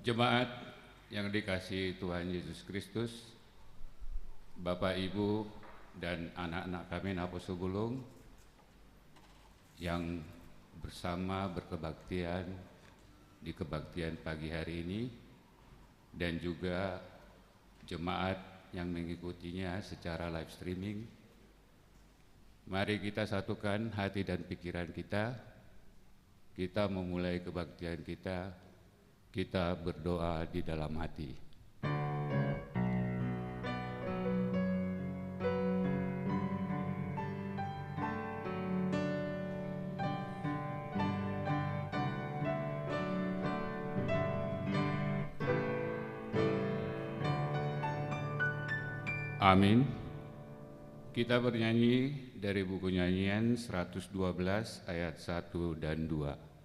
Jemaat yang dikasihi Tuhan Yesus Kristus, Bapak, Ibu, dan anak-anak kami Naposo Gulung yang bersama berkebaktian di kebaktian pagi hari ini, dan juga jemaat yang mengikutinya secara live streaming. Mari kita satukan hati dan pikiran kita memulai kebaktian kita berdoa di dalam hati. Amin. Kita bernyanyi dari buku nyanyian 112 ayat 1 dan 2.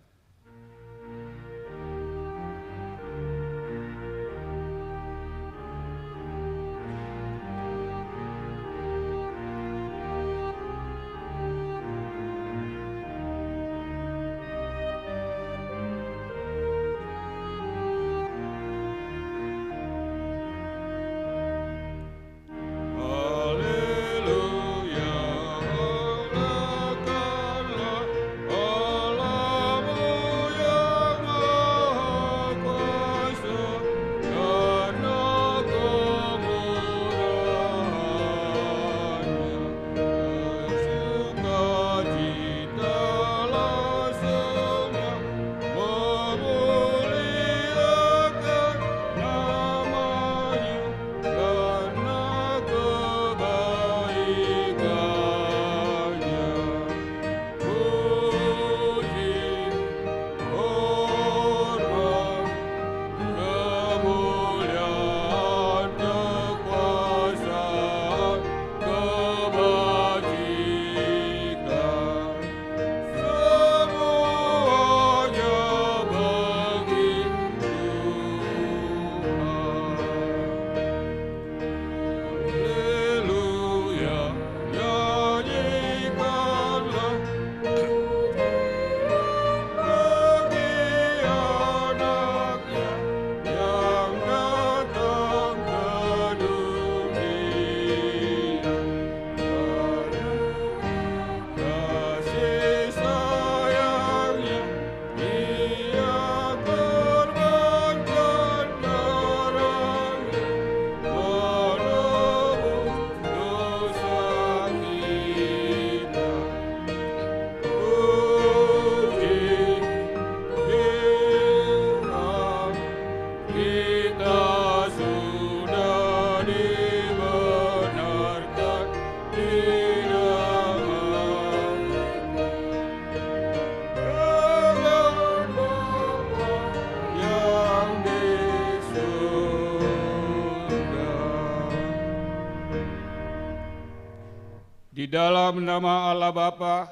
Di dalam nama Allah Bapa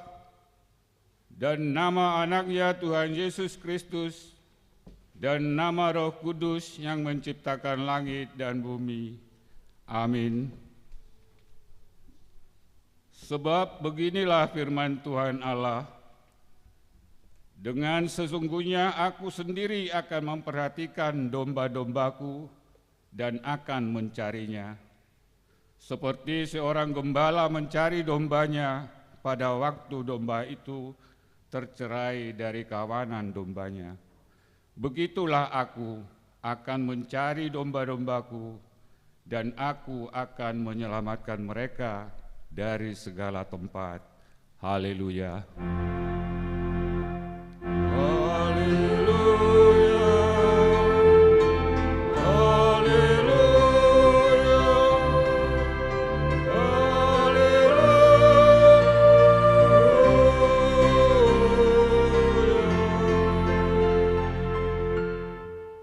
dan nama Anaknya Tuhan Yesus Kristus dan nama Roh Kudus yang menciptakan langit dan bumi. Amin. Sebab beginilah firman Tuhan Allah, dengan sesungguhnya aku sendiri akan memperhatikan domba-dombaku dan akan mencarinya. Seperti seorang gembala mencari dombanya pada waktu domba itu tercerai dari kawanan dombanya. Begitulah aku akan mencari domba-dombaku dan aku akan menyelamatkan mereka dari segala tempat. Haleluya.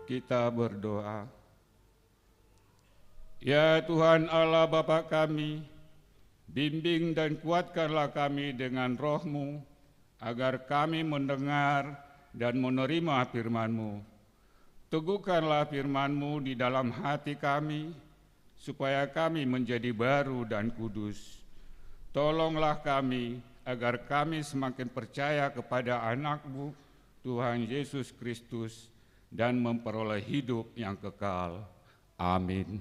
Kita berdoa. Ya Tuhan Allah Bapa kami, bimbing dan kuatkanlah kami dengan Roh-Mu, agar kami mendengar dan menerima firman-Mu. Teguhkanlah firman-Mu di dalam hati kami, supaya kami menjadi baru dan kudus. Tolonglah kami, agar kami semakin percaya kepada Anak-Mu, Tuhan Yesus Kristus, dan memperoleh hidup yang kekal. Amin.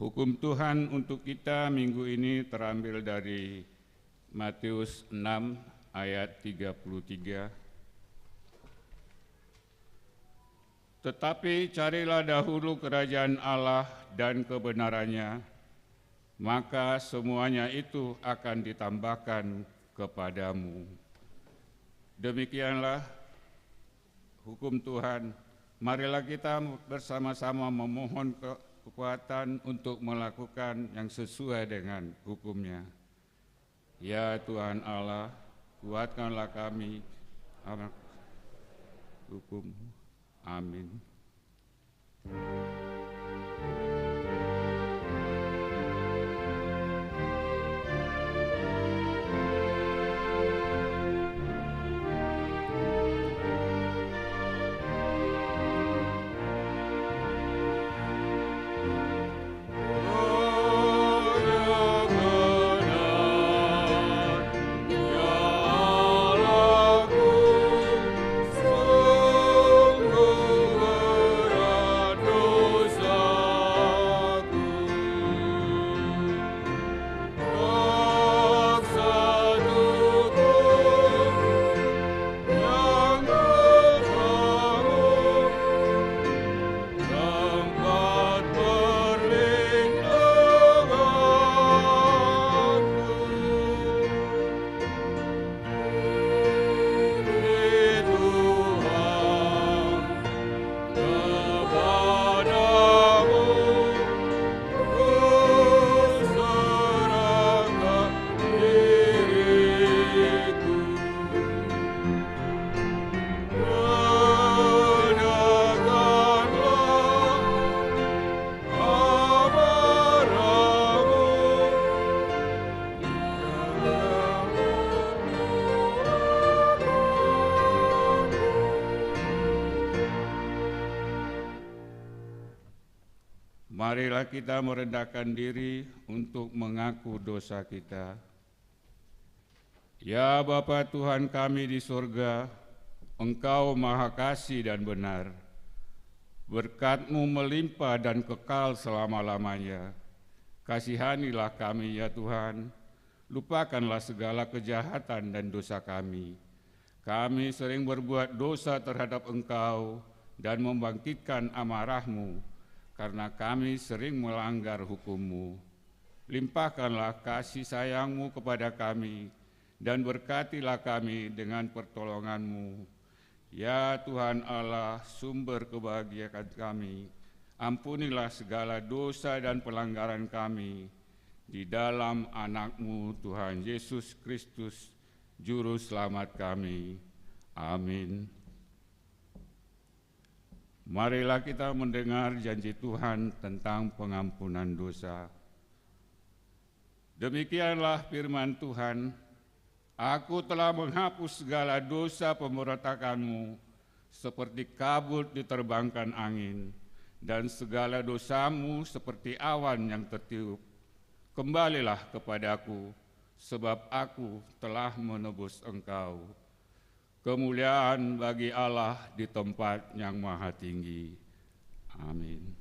Hukum Tuhan untuk kita minggu ini terambil dari Matius 6 ayat 33. Tetapi carilah dahulu kerajaan Allah dan kebenarannya, maka semuanya itu akan ditambahkan kepadamu. Demikianlah hukum Tuhan. Marilah kita bersama-sama memohon kekuatan untuk melakukan yang sesuai dengan hukum-Nya. Ya Tuhan Allah, kuatkanlah kami amal hukum. Amin. Marilah kita merendahkan diri untuk mengaku dosa kita. Ya Bapa Tuhan kami di surga, Engkau Maha Kasih dan benar. Berkat-Mu melimpah dan kekal selama-lamanya. Kasihanilah kami ya Tuhan, lupakanlah segala kejahatan dan dosa kami. Kami sering berbuat dosa terhadap Engkau dan membangkitkan amarah-Mu, karena kami sering melanggar hukum-Mu. Limpahkanlah kasih sayang-Mu kepada kami, dan berkatilah kami dengan pertolongan-Mu. Ya Tuhan Allah, sumber kebahagiaan kami, ampunilah segala dosa dan pelanggaran kami, di dalam anak-Mu Tuhan Yesus Kristus, Juru Selamat kami. Amin. Marilah kita mendengar janji Tuhan tentang pengampunan dosa. Demikianlah firman Tuhan, Aku telah menghapus segala dosa pemberontakanmu seperti kabut diterbangkan angin, dan segala dosamu seperti awan yang tertiup. Kembalilah kepadaku, sebab aku telah menebus engkau. Kemuliaan bagi Allah di tempat yang maha tinggi. Amin.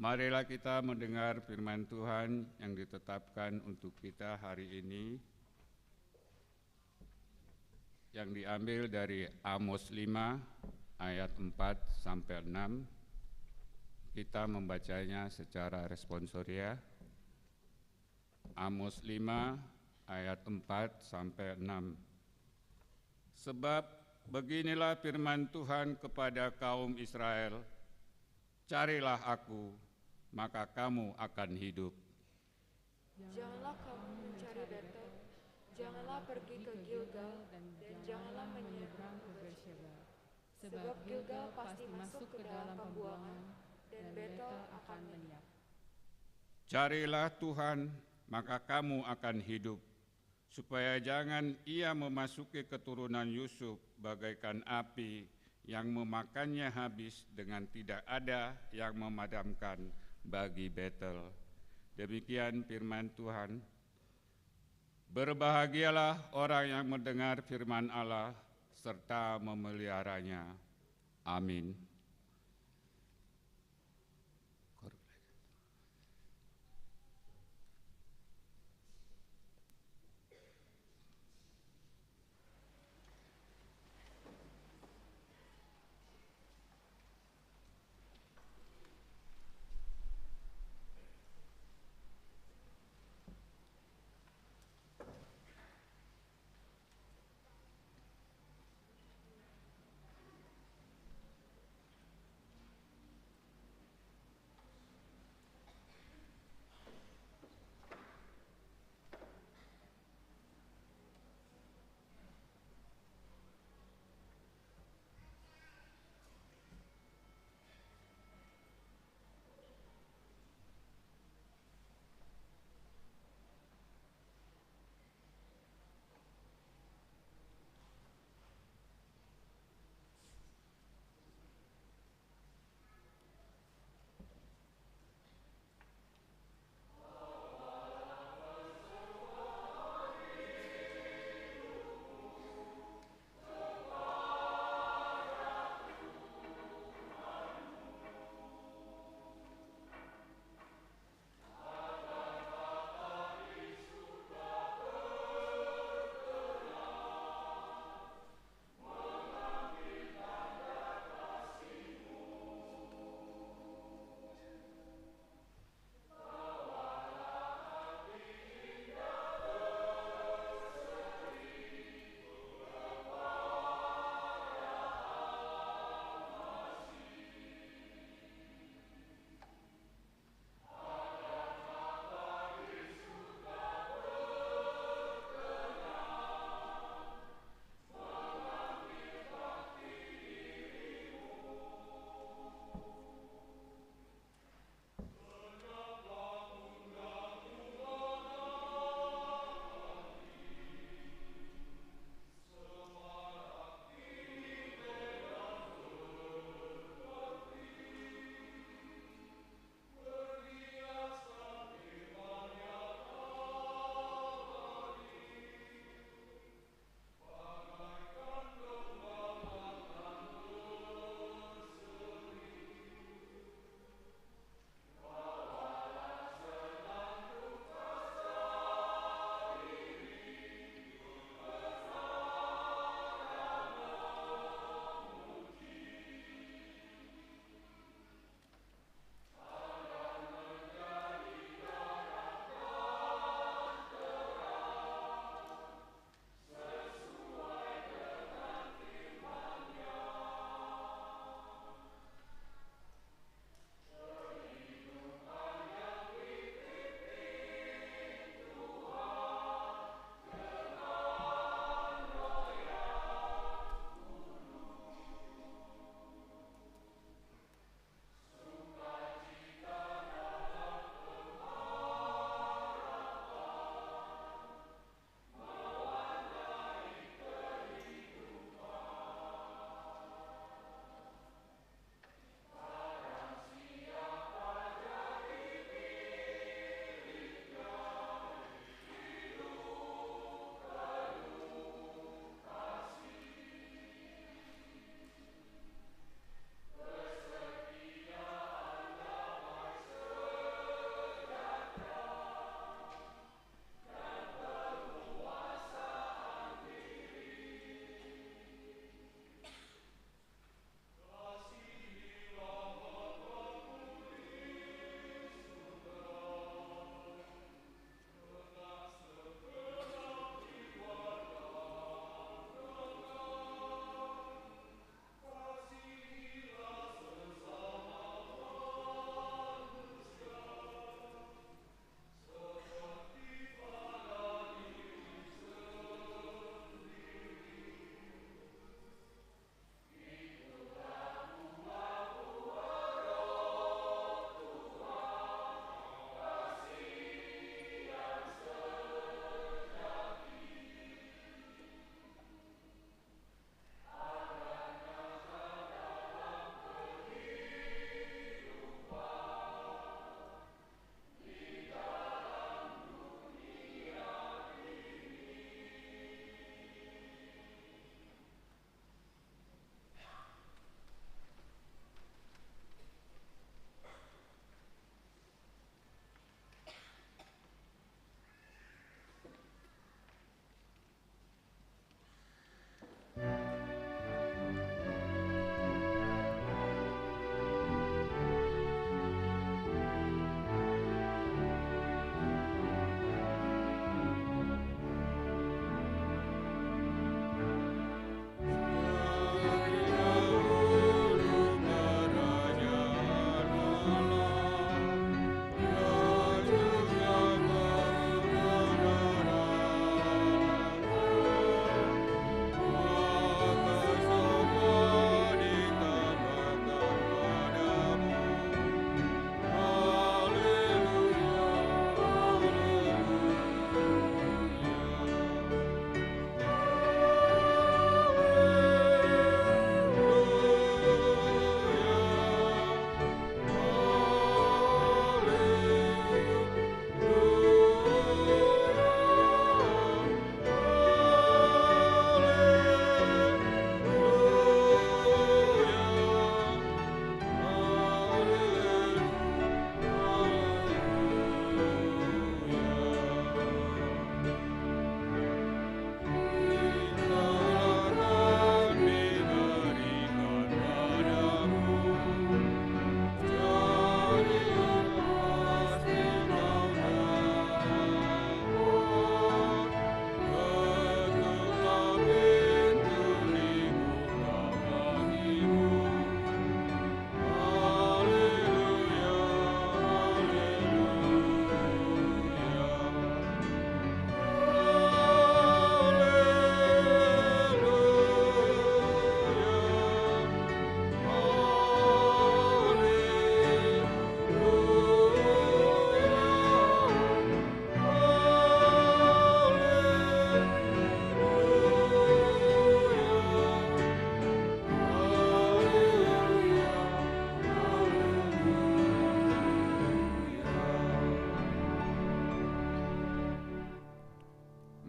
Marilah kita mendengar firman Tuhan yang ditetapkan untuk kita hari ini, yang diambil dari Amos 5 ayat 4 sampai 6. Kita membacanya secara responsoria. Amos 5 ayat 4 sampai 6. Sebab beginilah firman Tuhan kepada kaum Israel, carilah aku, maka kamu akan hidup. Janganlah kamu mencari Betel, janganlah pergi ke Gilgal, dan janganlah menyeberang ke Beersheba. Sebab Gilgal pasti masuk ke dalam pembuangan, dan Betel akan lenyap. Carilah Tuhan, maka kamu akan hidup, supaya jangan ia memasuki keturunan Yusuf bagaikan api yang memakannya habis dengan tidak ada yang memadamkan bagi Betel. Demikian firman Tuhan. Berbahagialah orang yang mendengar firman Allah serta memeliharanya. Amin.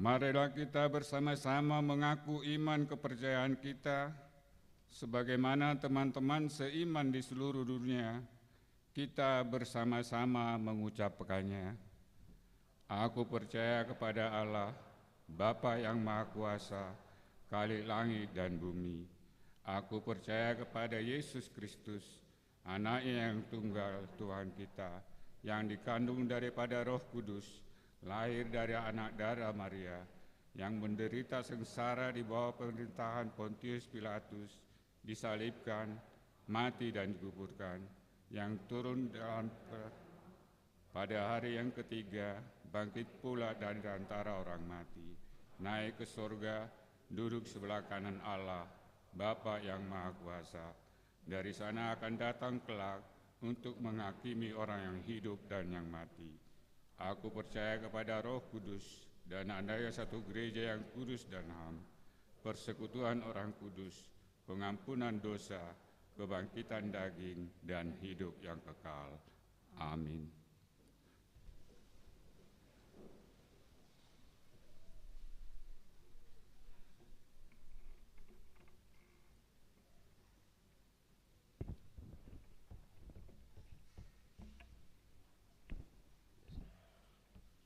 Marilah kita bersama-sama mengaku iman kepercayaan kita, sebagaimana teman-teman seiman di seluruh dunia, kita bersama-sama mengucapkannya. Aku percaya kepada Allah, Bapa yang Maha Kuasa, Khalik langit dan bumi. Aku percaya kepada Yesus Kristus, Anak-Nya yang tunggal Tuhan kita, yang dikandung daripada Roh Kudus, lahir dari anak darah Maria, yang menderita sengsara di bawah pemerintahan Pontius Pilatus, disalibkan, mati dan dikuburkan, yang turun pada hari yang ketiga, bangkit pula dari antara orang mati, naik ke surga, duduk sebelah kanan Allah, Bapa yang Maha Kuasa. Dari sana akan datang kelak untuk menghakimi orang yang hidup dan yang mati. Aku percaya kepada Roh Kudus dan adanya satu gereja yang kudus dan ham, persekutuan orang kudus, pengampunan dosa, kebangkitan daging, dan hidup yang kekal. Amin.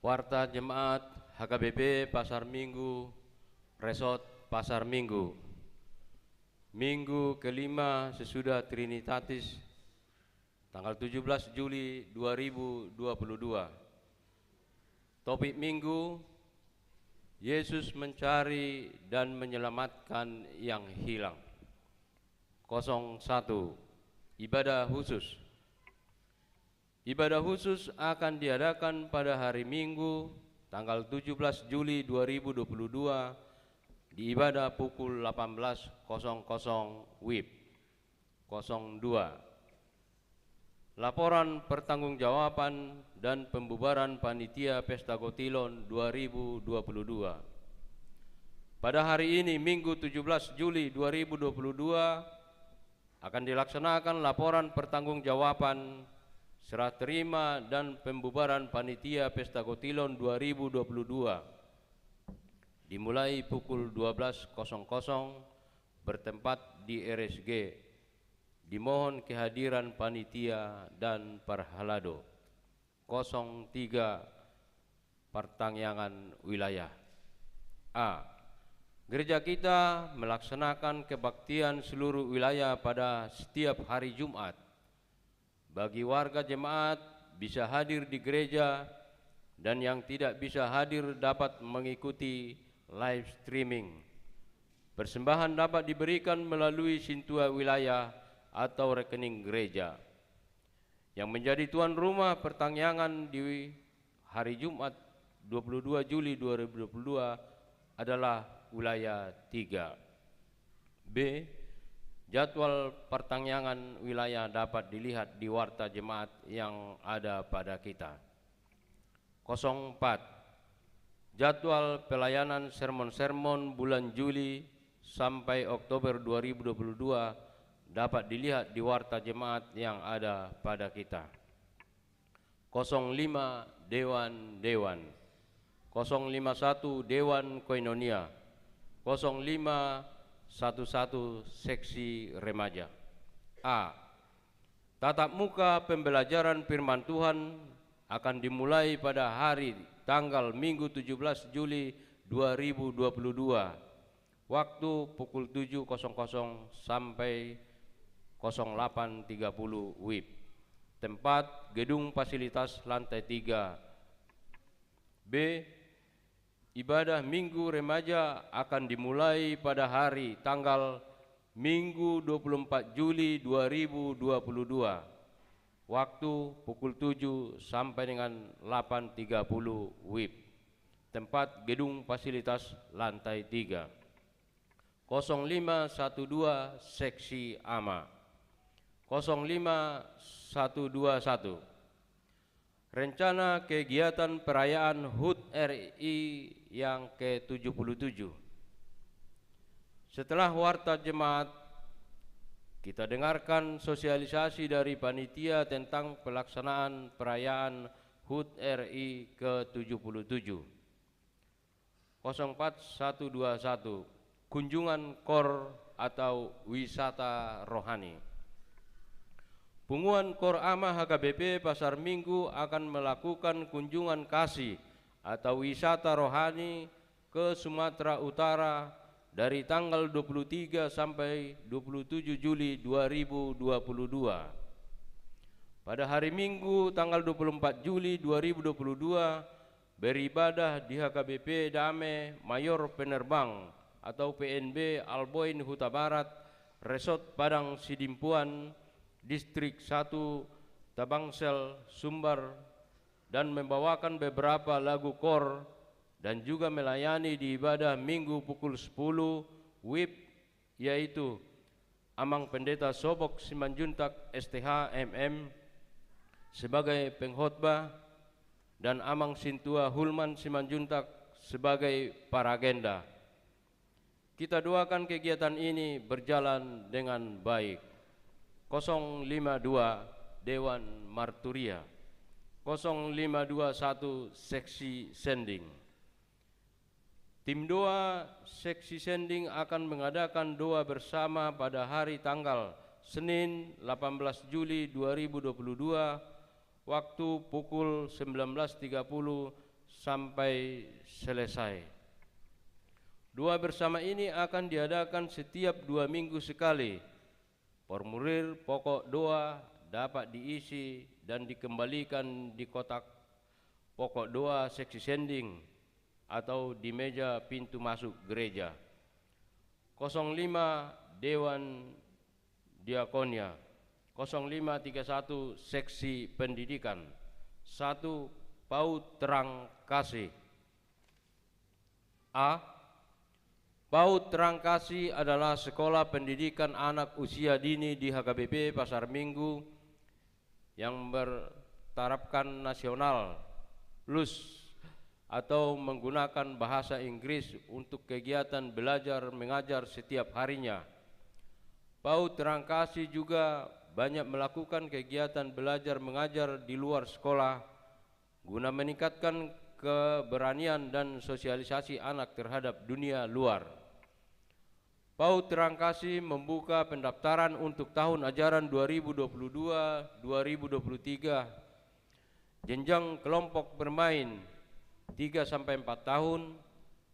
Warta Jemaat HKBP Pasar Minggu, Resort Pasar Minggu. Minggu kelima sesudah Trinitatis, tanggal 17 Juli 2022. Topik minggu, Yesus mencari dan menyelamatkan yang hilang. 01. Ibadah khusus. Ibadah khusus akan diadakan pada hari Minggu, tanggal 17 Juli 2022 di ibadah pukul 18.00 WIB 02. Laporan pertanggungjawaban dan pembubaran Panitia Pesta Kotilon 2022. Pada hari ini, Minggu 17 Juli 2022, akan dilaksanakan laporan pertanggungjawaban serah terima dan pembubaran Panitia Pesta Kotilon 2022 dimulai pukul 12.00 bertempat di RSG. Dimohon kehadiran panitia dan perhalado. 03. Pertangyangan wilayah. A. Gereja kita melaksanakan kebaktian seluruh wilayah pada setiap hari Jumat. Bagi warga jemaat bisa hadir di gereja dan yang tidak bisa hadir dapat mengikuti live streaming. Persembahan dapat diberikan melalui Sintua wilayah atau rekening gereja. Yang menjadi tuan rumah pertangyangan di hari Jumat 22 Juli 2022 adalah wilayah 3. B. Jadwal pertangyangan wilayah dapat dilihat di warta jemaat yang ada pada kita. 04. Jadwal pelayanan sermon-sermon bulan Juli sampai Oktober 2022 dapat dilihat di warta jemaat yang ada pada kita. 05. Dewan-dewan. 051 Dewan Koinonia. 0511 Seksi Remaja. A. Tatap muka pembelajaran firman Tuhan akan dimulai pada hari tanggal Minggu 17 Juli 2022. Waktu pukul 7.00 sampai 08.30 WIB. Tempat gedung fasilitas lantai 3. B. Ibadah Minggu Remaja akan dimulai pada hari tanggal Minggu 24 Juli 2022. Waktu pukul 7 sampai dengan 8.30 WIB. Tempat gedung fasilitas lantai 3. 0512 Seksi AMA. 05121. Rencana kegiatan perayaan HUT RI yang ke-77. Setelah warta jemaat, kita dengarkan sosialisasi dari panitia tentang pelaksanaan perayaan HUT RI ke-77. 04121 kunjungan KOR atau wisata rohani. Punguan KOR AMA HKBP Pasar Minggu akan melakukan kunjungan kasih atau wisata rohani ke Sumatera Utara dari tanggal 23 sampai 27 Juli 2022. Pada hari Minggu tanggal 24 Juli 2022 beribadah di HKBP Dame Mayor Penerbang atau PNB Alboin Huta Barat, Resort Padang Sidimpuan, Distrik 1 Tabangsel, Sumbar, dan membawakan beberapa lagu KOR dan juga melayani di ibadah Minggu pukul 10 WIB, yaitu Amang Pendeta Sobok Simanjuntak STH MM sebagai pengkhotbah dan Amang Sintua Hulman Simanjuntak sebagai paragenda. Kita doakan kegiatan ini berjalan dengan baik. 052 Dewan Marturia, 0521 Seksi Sending. Tim doa Seksi Sending akan mengadakan doa bersama pada hari tanggal Senin 18 Juli 2022 waktu pukul 19.30 sampai selesai. Doa bersama ini akan diadakan setiap 2 minggu sekali. Formulir pokok doa dapat diisi dan dikembalikan di kotak pokok doa Seksi Sending atau di meja pintu masuk gereja. 05 Dewan Diakonia, 0531 Seksi Pendidikan, 1 PAUD Terang Kasih. A. PAUD Terang Kasih adalah sekolah pendidikan anak usia dini di HKBP Pasar Minggu yang bertarafkan nasional, LUS, atau menggunakan bahasa Inggris untuk kegiatan belajar mengajar setiap harinya. PAUD Terang Kasih juga banyak melakukan kegiatan belajar mengajar di luar sekolah guna meningkatkan keberanian dan sosialisasi anak terhadap dunia luar. PAUD Terang Kasih membuka pendaftaran untuk tahun ajaran 2022-2023 jenjang kelompok bermain 3-4 tahun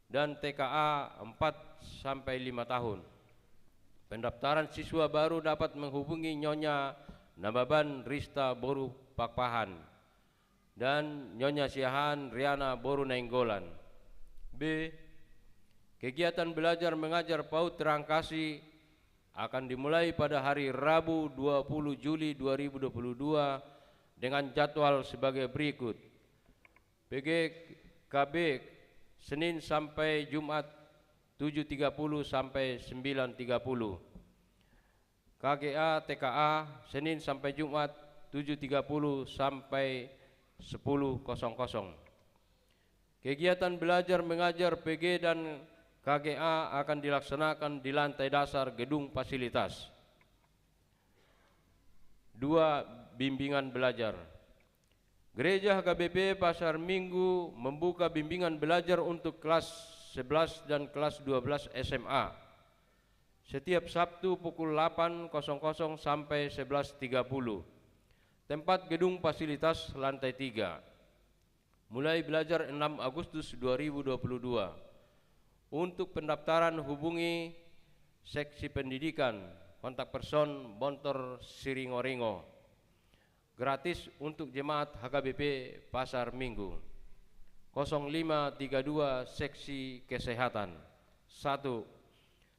dan TKA 4-5 tahun. Pendaftaran siswa baru dapat menghubungi Nyonya Nababan Rista Boru Pakpahan dan Nyonya Siahan Riana Boru Nainggolan. B. Kegiatan belajar mengajar PAUD Terang Kasih akan dimulai pada hari Rabu 20 Juli 2022 dengan jadwal sebagai berikut. PGKB Senin sampai Jumat 7.30 sampai 9.30. KGA TKA Senin sampai Jumat 7.30 sampai 10.00. Kegiatan belajar mengajar PG dan KGA akan dilaksanakan di lantai dasar gedung fasilitas. 2. Bimbingan belajar. Gereja HKBP Pasar Minggu membuka bimbingan belajar untuk kelas 11 dan kelas 12 SMA setiap Sabtu pukul 8.00 sampai 11.30. Tempat gedung fasilitas lantai 3. Mulai belajar 6 Agustus 2022. Untuk pendaftaran hubungi Seksi Pendidikan, kontak person Bontor Siringoringo. Gratis untuk jemaat HKBP Pasar Minggu. 0532 Seksi Kesehatan. 1.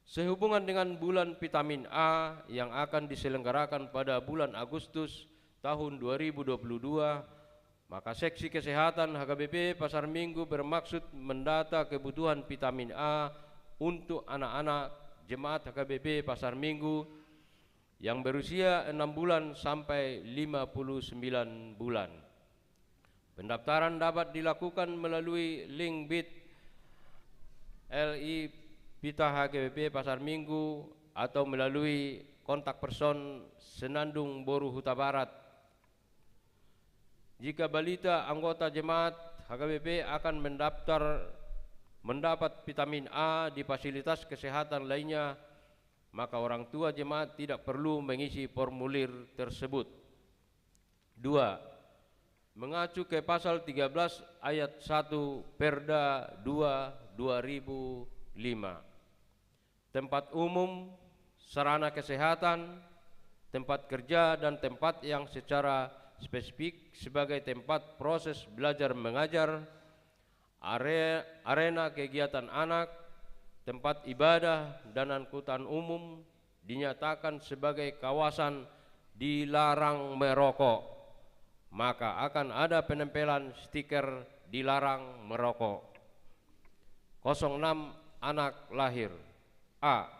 Sehubungan dengan bulan vitamin A yang akan diselenggarakan pada bulan Agustus tahun 2022, maka Seksi Kesehatan HKBP Pasar Minggu bermaksud mendata kebutuhan vitamin A untuk anak-anak jemaat HKBP Pasar Minggu yang berusia 6 bulan sampai 59 bulan. Pendaftaran dapat dilakukan melalui link bit.ly Pita HKBP Pasar Minggu atau melalui kontak person Senandung Boru Huta Barat. Jika balita anggota jemaat HKBP akan mendaftar mendapat vitamin A di fasilitas kesehatan lainnya, maka orang tua jemaat tidak perlu mengisi formulir tersebut. 2. Mengacu ke pasal 13 ayat 1 Perda 2/2005. Tempat umum, sarana kesehatan, tempat kerja, dan tempat yang secara spesifik sebagai tempat proses belajar mengajar, arena kegiatan anak, tempat ibadah, dan angkutan umum dinyatakan sebagai kawasan dilarang merokok, maka akan ada penempelan stiker dilarang merokok. 06. Anak lahir. A.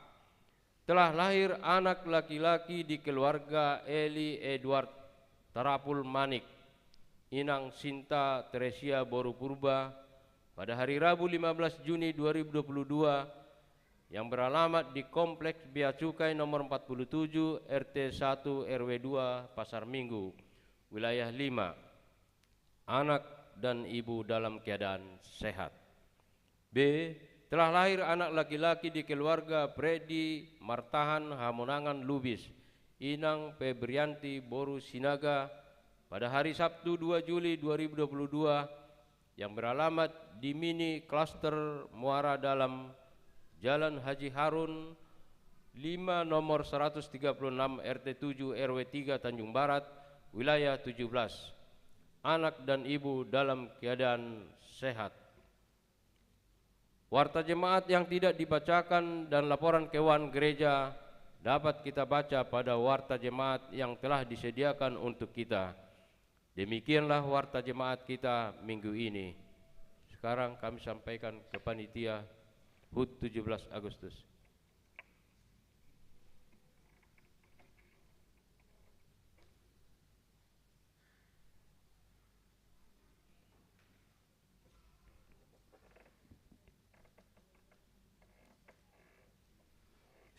Telah lahir anak laki-laki di keluarga Eli Edward Tarapul Manik, Inang Sinta Teresia Boru Purba pada hari Rabu 15 Juni 2022 yang beralamat di Kompleks Bea Cukai nomor 47 RT 1 RW 2 Pasar Minggu, wilayah 5. Anak dan ibu dalam keadaan sehat. B. Telah lahir anak laki-laki di keluarga Freddy Martahan Hamonangan Lubis, Inang Febrianti Boru Sinaga pada hari Sabtu 2 Juli 2022 yang beralamat di Mini Klaster Muara Dalam, Jalan Haji Harun 5 nomor 136 RT 7 RW 3 Tanjung Barat, wilayah 17. Anak dan ibu dalam keadaan sehat. Warta jemaat yang tidak dibacakan dan laporan kewan gereja dapat kita baca pada warta jemaat yang telah disediakan untuk kita. Demikianlah warta jemaat kita minggu ini. Sekarang kami sampaikan ke panitia HUT 17 Agustus.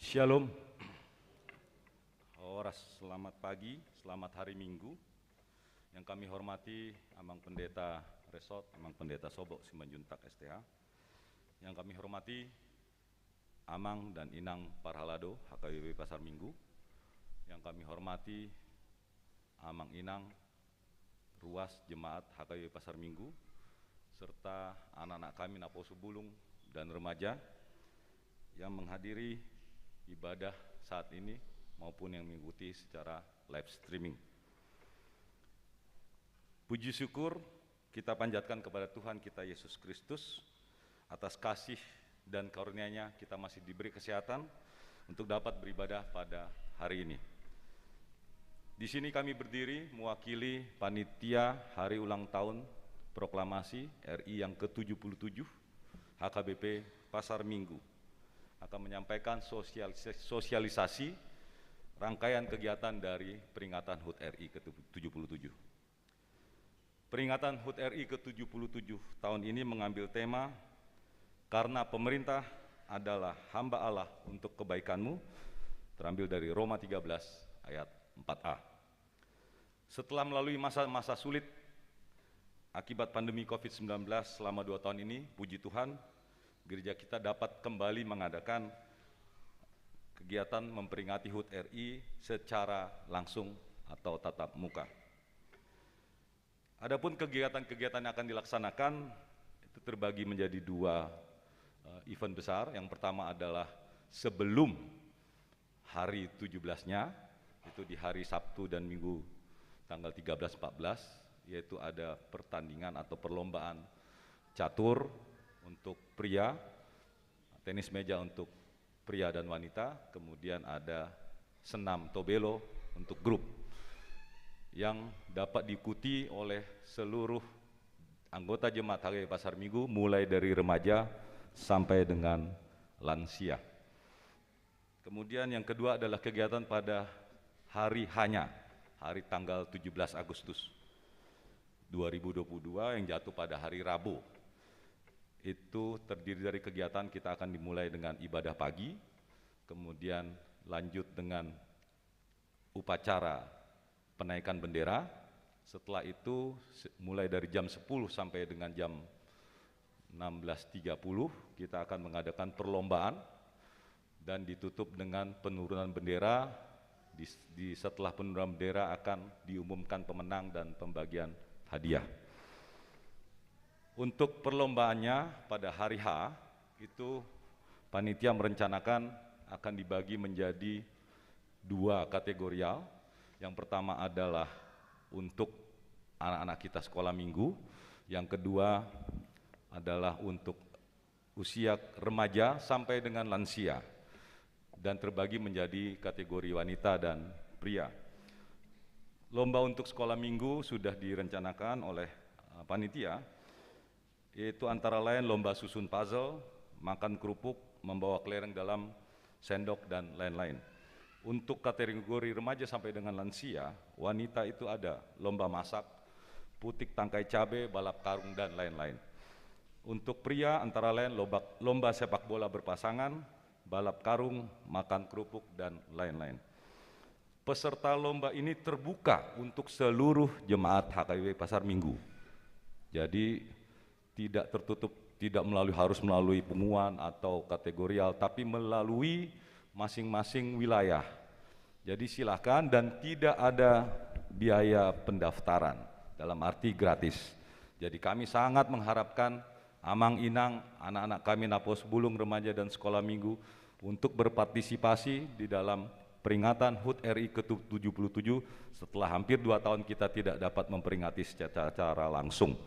Shalom. Selamat pagi, selamat hari Minggu. Yang kami hormati Amang Pendeta Resort, Amang Pendeta Sobok Simanjuntak STH. Yang kami hormati Amang dan Inang Parhalado HKBP Pasar Minggu. Yang kami hormati Amang Inang Ruas Jemaat HKBP Pasar Minggu, serta anak-anak kami Naposo Bulung dan remaja yang menghadiri ibadah saat ini maupun yang mengikuti secara live streaming. Puji syukur kita panjatkan kepada Tuhan kita Yesus Kristus atas kasih dan karunia-Nya kita masih diberi kesehatan untuk dapat beribadah pada hari ini. Di sini kami berdiri mewakili panitia Hari Ulang Tahun Proklamasi RI yang ke-77 HKBP Pasar Minggu akan menyampaikan sosialisasi rangkaian kegiatan dari peringatan HUT RI ke-77. Peringatan HUT RI ke-77 tahun ini mengambil tema "Karena pemerintah adalah hamba Allah untuk kebaikanmu", terambil dari Roma 13 ayat 4a. Setelah melalui masa-masa sulit akibat pandemi COVID-19 selama 2 tahun ini, puji Tuhan, gereja kita dapat kembali mengadakan kegiatan memperingati HUT RI secara langsung atau tatap muka. Adapun kegiatan-kegiatan yang akan dilaksanakan itu terbagi menjadi 2 event besar. Yang pertama adalah sebelum hari 17-nya, itu di hari Sabtu dan Minggu tanggal 13-14, yaitu ada pertandingan atau perlombaan catur untuk pria, tenis meja untuk pria dan wanita, kemudian ada senam tobelo untuk grup yang dapat diikuti oleh seluruh anggota jemaat HKBP Pasar Minggu mulai dari remaja sampai dengan lansia. Kemudian yang kedua adalah kegiatan pada hari hanya, hari tanggal 17 Agustus 2022 yang jatuh pada hari Rabu. Itu terdiri dari kegiatan kita akan dimulai dengan ibadah pagi, kemudian lanjut dengan upacara penaikan bendera. Setelah itu mulai dari jam 10 sampai dengan jam 16.30 kita akan mengadakan perlombaan dan ditutup dengan penurunan bendera. Setelah penurunan bendera akan diumumkan pemenang dan pembagian hadiah. Untuk perlombaannya pada hari H itu panitia merencanakan akan dibagi menjadi 2 kategorial. Yang pertama adalah untuk anak-anak kita sekolah minggu, yang kedua adalah untuk usia remaja sampai dengan lansia, dan terbagi menjadi kategori wanita dan pria. Lomba untuk sekolah minggu sudah direncanakan oleh panitia, yaitu antara lain lomba susun puzzle, makan kerupuk, membawa kelereng dalam sendok, dan lain-lain. Untuk kategori remaja sampai dengan lansia, wanita itu ada lomba masak, putik tangkai cabai, balap karung, dan lain-lain. Untuk pria antara lain lomba sepak bola berpasangan, balap karung, makan kerupuk, dan lain-lain. Peserta lomba ini terbuka untuk seluruh jemaat HKBP Pasar Minggu. Jadi tidak tertutup, tidak harus melalui pengumuman atau kategorial, tapi melalui masing-masing wilayah. Jadi silakan, dan tidak ada biaya pendaftaran, dalam arti gratis. Jadi kami sangat mengharapkan Amang Inang, anak-anak kami Napos Bulung Remaja dan Sekolah Minggu untuk berpartisipasi di dalam peringatan HUT RI ke-77 setelah hampir 2 tahun kita tidak dapat memperingati secara langsung.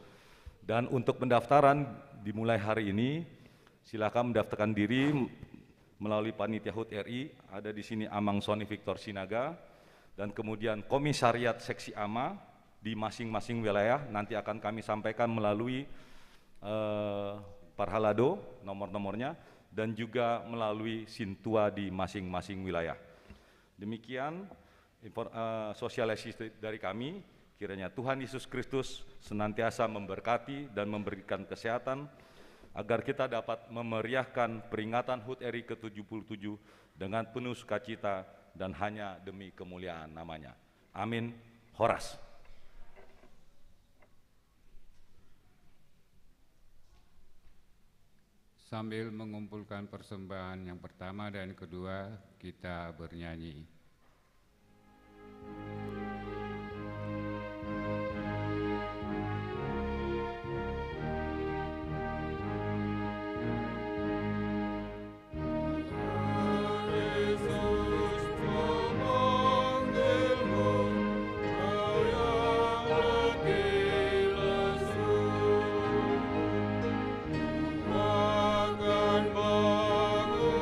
Dan untuk pendaftaran dimulai hari ini, silakan mendaftarkan diri melalui panitia HUT RI. Ada di sini Amang Sony Victor Sinaga, dan kemudian komisariat seksi AMA di masing-masing wilayah nanti akan kami sampaikan melalui Parhalado nomor-nomornya, dan juga melalui Sintua di masing-masing wilayah. Demikian sosialisasi dari kami. Kiranya Tuhan Yesus Kristus senantiasa memberkati dan memberikan kesehatan agar kita dapat memeriahkan peringatan HUT RI ke-77 dengan penuh sukacita dan hanya demi kemuliaan namanya. Amin. Horas. Sambil mengumpulkan persembahan yang pertama dan kedua, kita bernyanyi. Akan menguatkanmu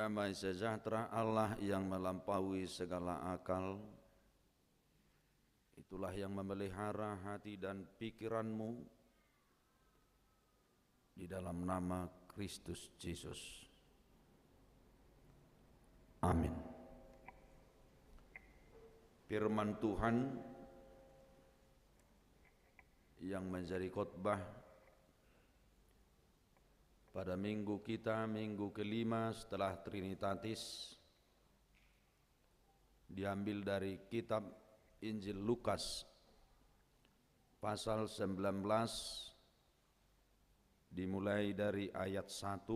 Damai sejahtera Allah yang melampaui segala akal, itulah yang memelihara hati dan pikiranmu di dalam nama Kristus Yesus. Amin. Firman Tuhan yang menjadi khotbah pada minggu kita, minggu kelima setelah Trinitatis, diambil dari kitab Injil Lukas pasal 19 dimulai dari ayat 1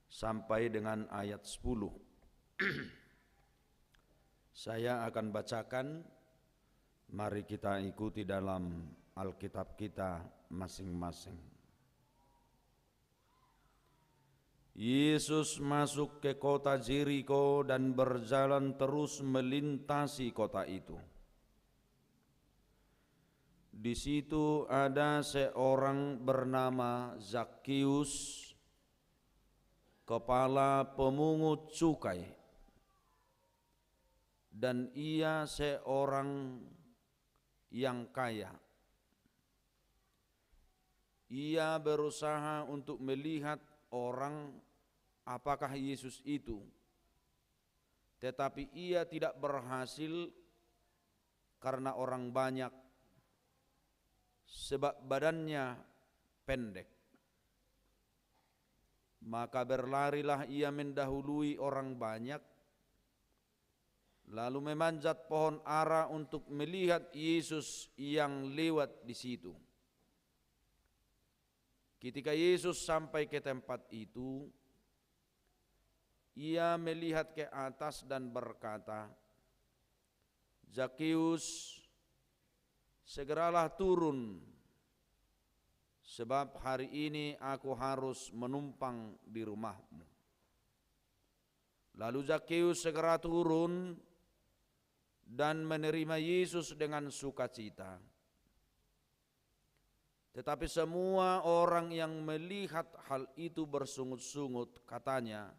sampai dengan ayat 10. Saya akan bacakan, mari kita ikuti dalam Alkitab kita masing-masing. Yesus masuk ke kota Jeriko dan berjalan terus melintasi kota itu. Di situ ada seorang bernama Zakheus, kepala pemungut cukai, dan ia seorang yang kaya. Ia berusaha untuk melihat orang apakah Yesus itu, tetapi ia tidak berhasil karena orang banyak, sebab badannya pendek. Maka berlarilah ia mendahului orang banyak, lalu memanjat pohon ara untuk melihat Yesus yang lewat di situ. Ketika Yesus sampai ke tempat itu, ia melihat ke atas dan berkata, "Zakheus, segeralah turun, sebab hari ini aku harus menumpang di rumahmu." Lalu Zakheus segera turun dan menerima Yesus dengan sukacita. Tetapi semua orang yang melihat hal itu bersungut-sungut, katanya,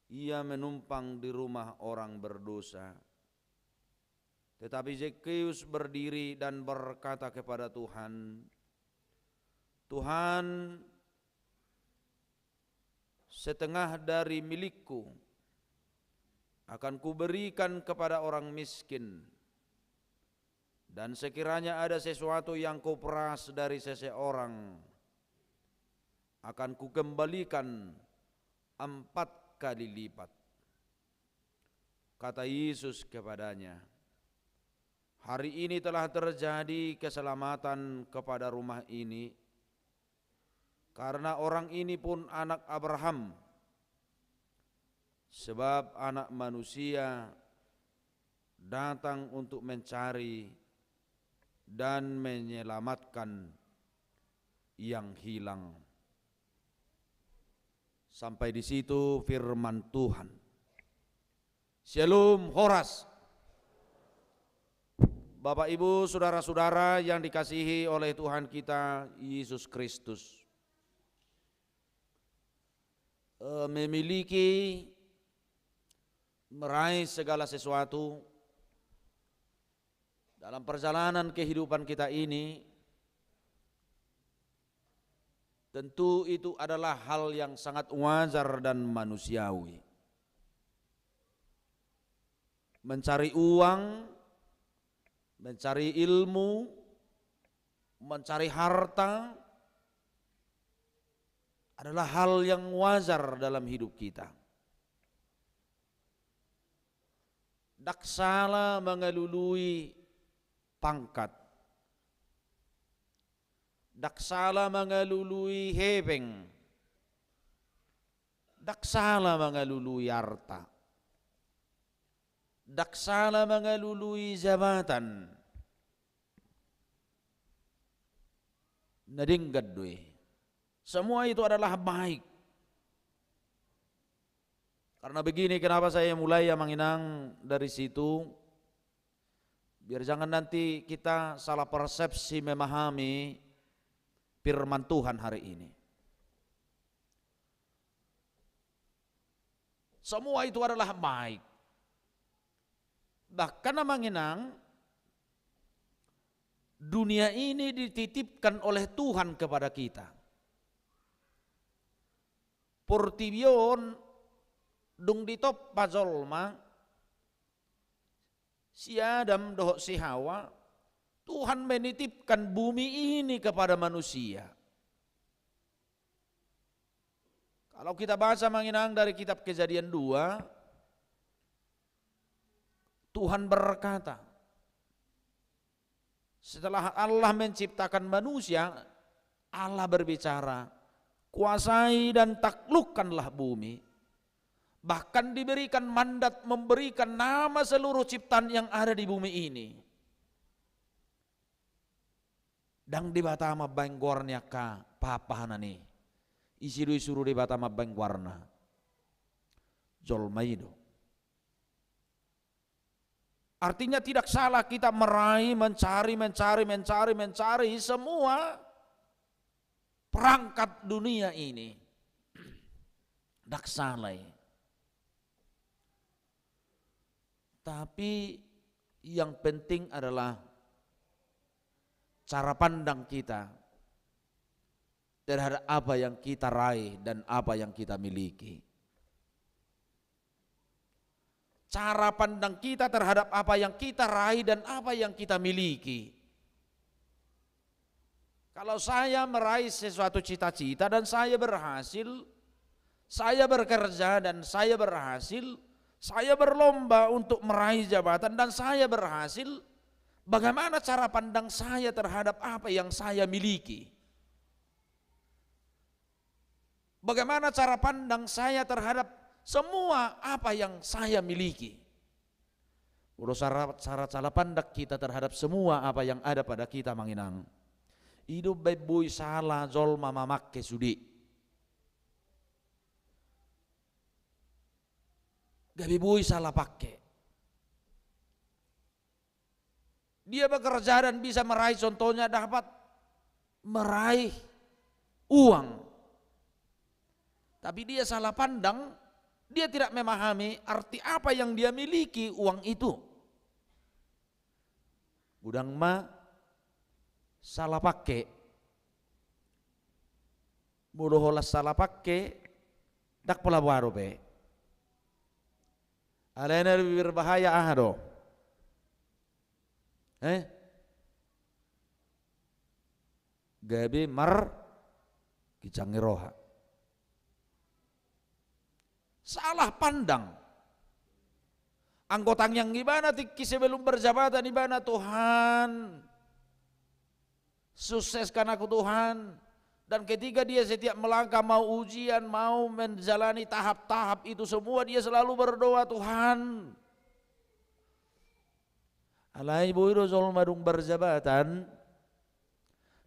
"Ia menumpang di rumah orang berdosa." Tetapi Zakheus berdiri dan berkata kepada Tuhan, "Tuhan, setengah dari milikku akan kuberikan kepada orang miskin, dan sekiranya ada sesuatu yang kuperas dari seseorang, akan kukembalikan 4 kali lipat." Kata Yesus kepadanya, "Hari ini telah terjadi keselamatan kepada rumah ini, karena orang ini pun anak Abraham, sebab Anak Manusia datang untuk mencari dan menyelamatkan yang hilang." Sampai di situ firman Tuhan. Shalom Horas. Bapak Ibu, saudara-saudara yang dikasihi oleh Tuhan kita Yesus Kristus, memiliki, meraih segala sesuatu dalam perjalanan kehidupan kita ini, tentu itu adalah hal yang sangat wajar dan manusiawi. Mencari uang, mencari ilmu, mencari harta adalah hal yang wajar dalam hidup kita. Daksala mengelului pangkat, daksala mengelului hebeng, daksala mengelului harta, daksala mengelului jabatan, nadinggad doi. Semua itu adalah baik. Karena begini, kenapa saya mulai menginang dari situ, biar jangan nanti kita salah persepsi memahami firman Tuhan hari ini. Semua itu adalah baik. Bahkan namanginang dunia ini dititipkan oleh Tuhan kepada kita. Portibion dung ditop pazolma si Adam dohok si Hawa, Tuhan menitipkan bumi ini kepada manusia. Kalau kita baca manginang dari kitab Kejadian 2, Tuhan berkata, setelah Allah menciptakan manusia, Allah berbicara, kuasai dan taklukkanlah bumi. Bahkan diberikan mandat memberikan nama seluruh ciptaan yang ada di bumi ini. Dang di batama banggornya ka papahana nih. Isiru-isiru di batama banggwarna. Zolmaido. Artinya tidak salah kita meraih, mencari semua perangkat dunia ini. Dak salah. Tapi yang penting adalah cara pandang kita terhadap apa yang kita raih dan apa yang kita miliki. Cara pandang kita terhadap apa yang kita raih dan apa yang kita miliki. Kalau saya meraih sesuatu cita-cita dan saya berhasil, saya bekerja dan saya berhasil, saya berlomba untuk meraih jabatan dan saya berhasil, bagaimana cara pandang saya terhadap apa yang saya miliki? Bagaimana cara pandang saya terhadap semua apa yang saya miliki? Udah cara pandang kita terhadap semua apa yang ada pada kita manginang. Hidup baik salah zolma mamakke sudi. Gabi bui salah pakai. Dia bekerja dan bisa meraih, contohnya dapat meraih uang. Tapi dia salah pandang, dia tidak memahami arti apa yang dia miliki uang itu. Udang ma salah pakai. Bodoholas salah pakai, dak pola baru be. Alena lebih berbahaya do. Gabi mar kicangiroha. Salah pandang. Anggotang yang gimana tiki sebelum berjabatan gimana Tuhan. Sukseskan aku Tuhan. Dan ketika dia setiap melangkah mau ujian, mau menjalani tahap-tahap itu semua, dia selalu berdoa, Tuhan. Alai boiro zol madung berjabatan,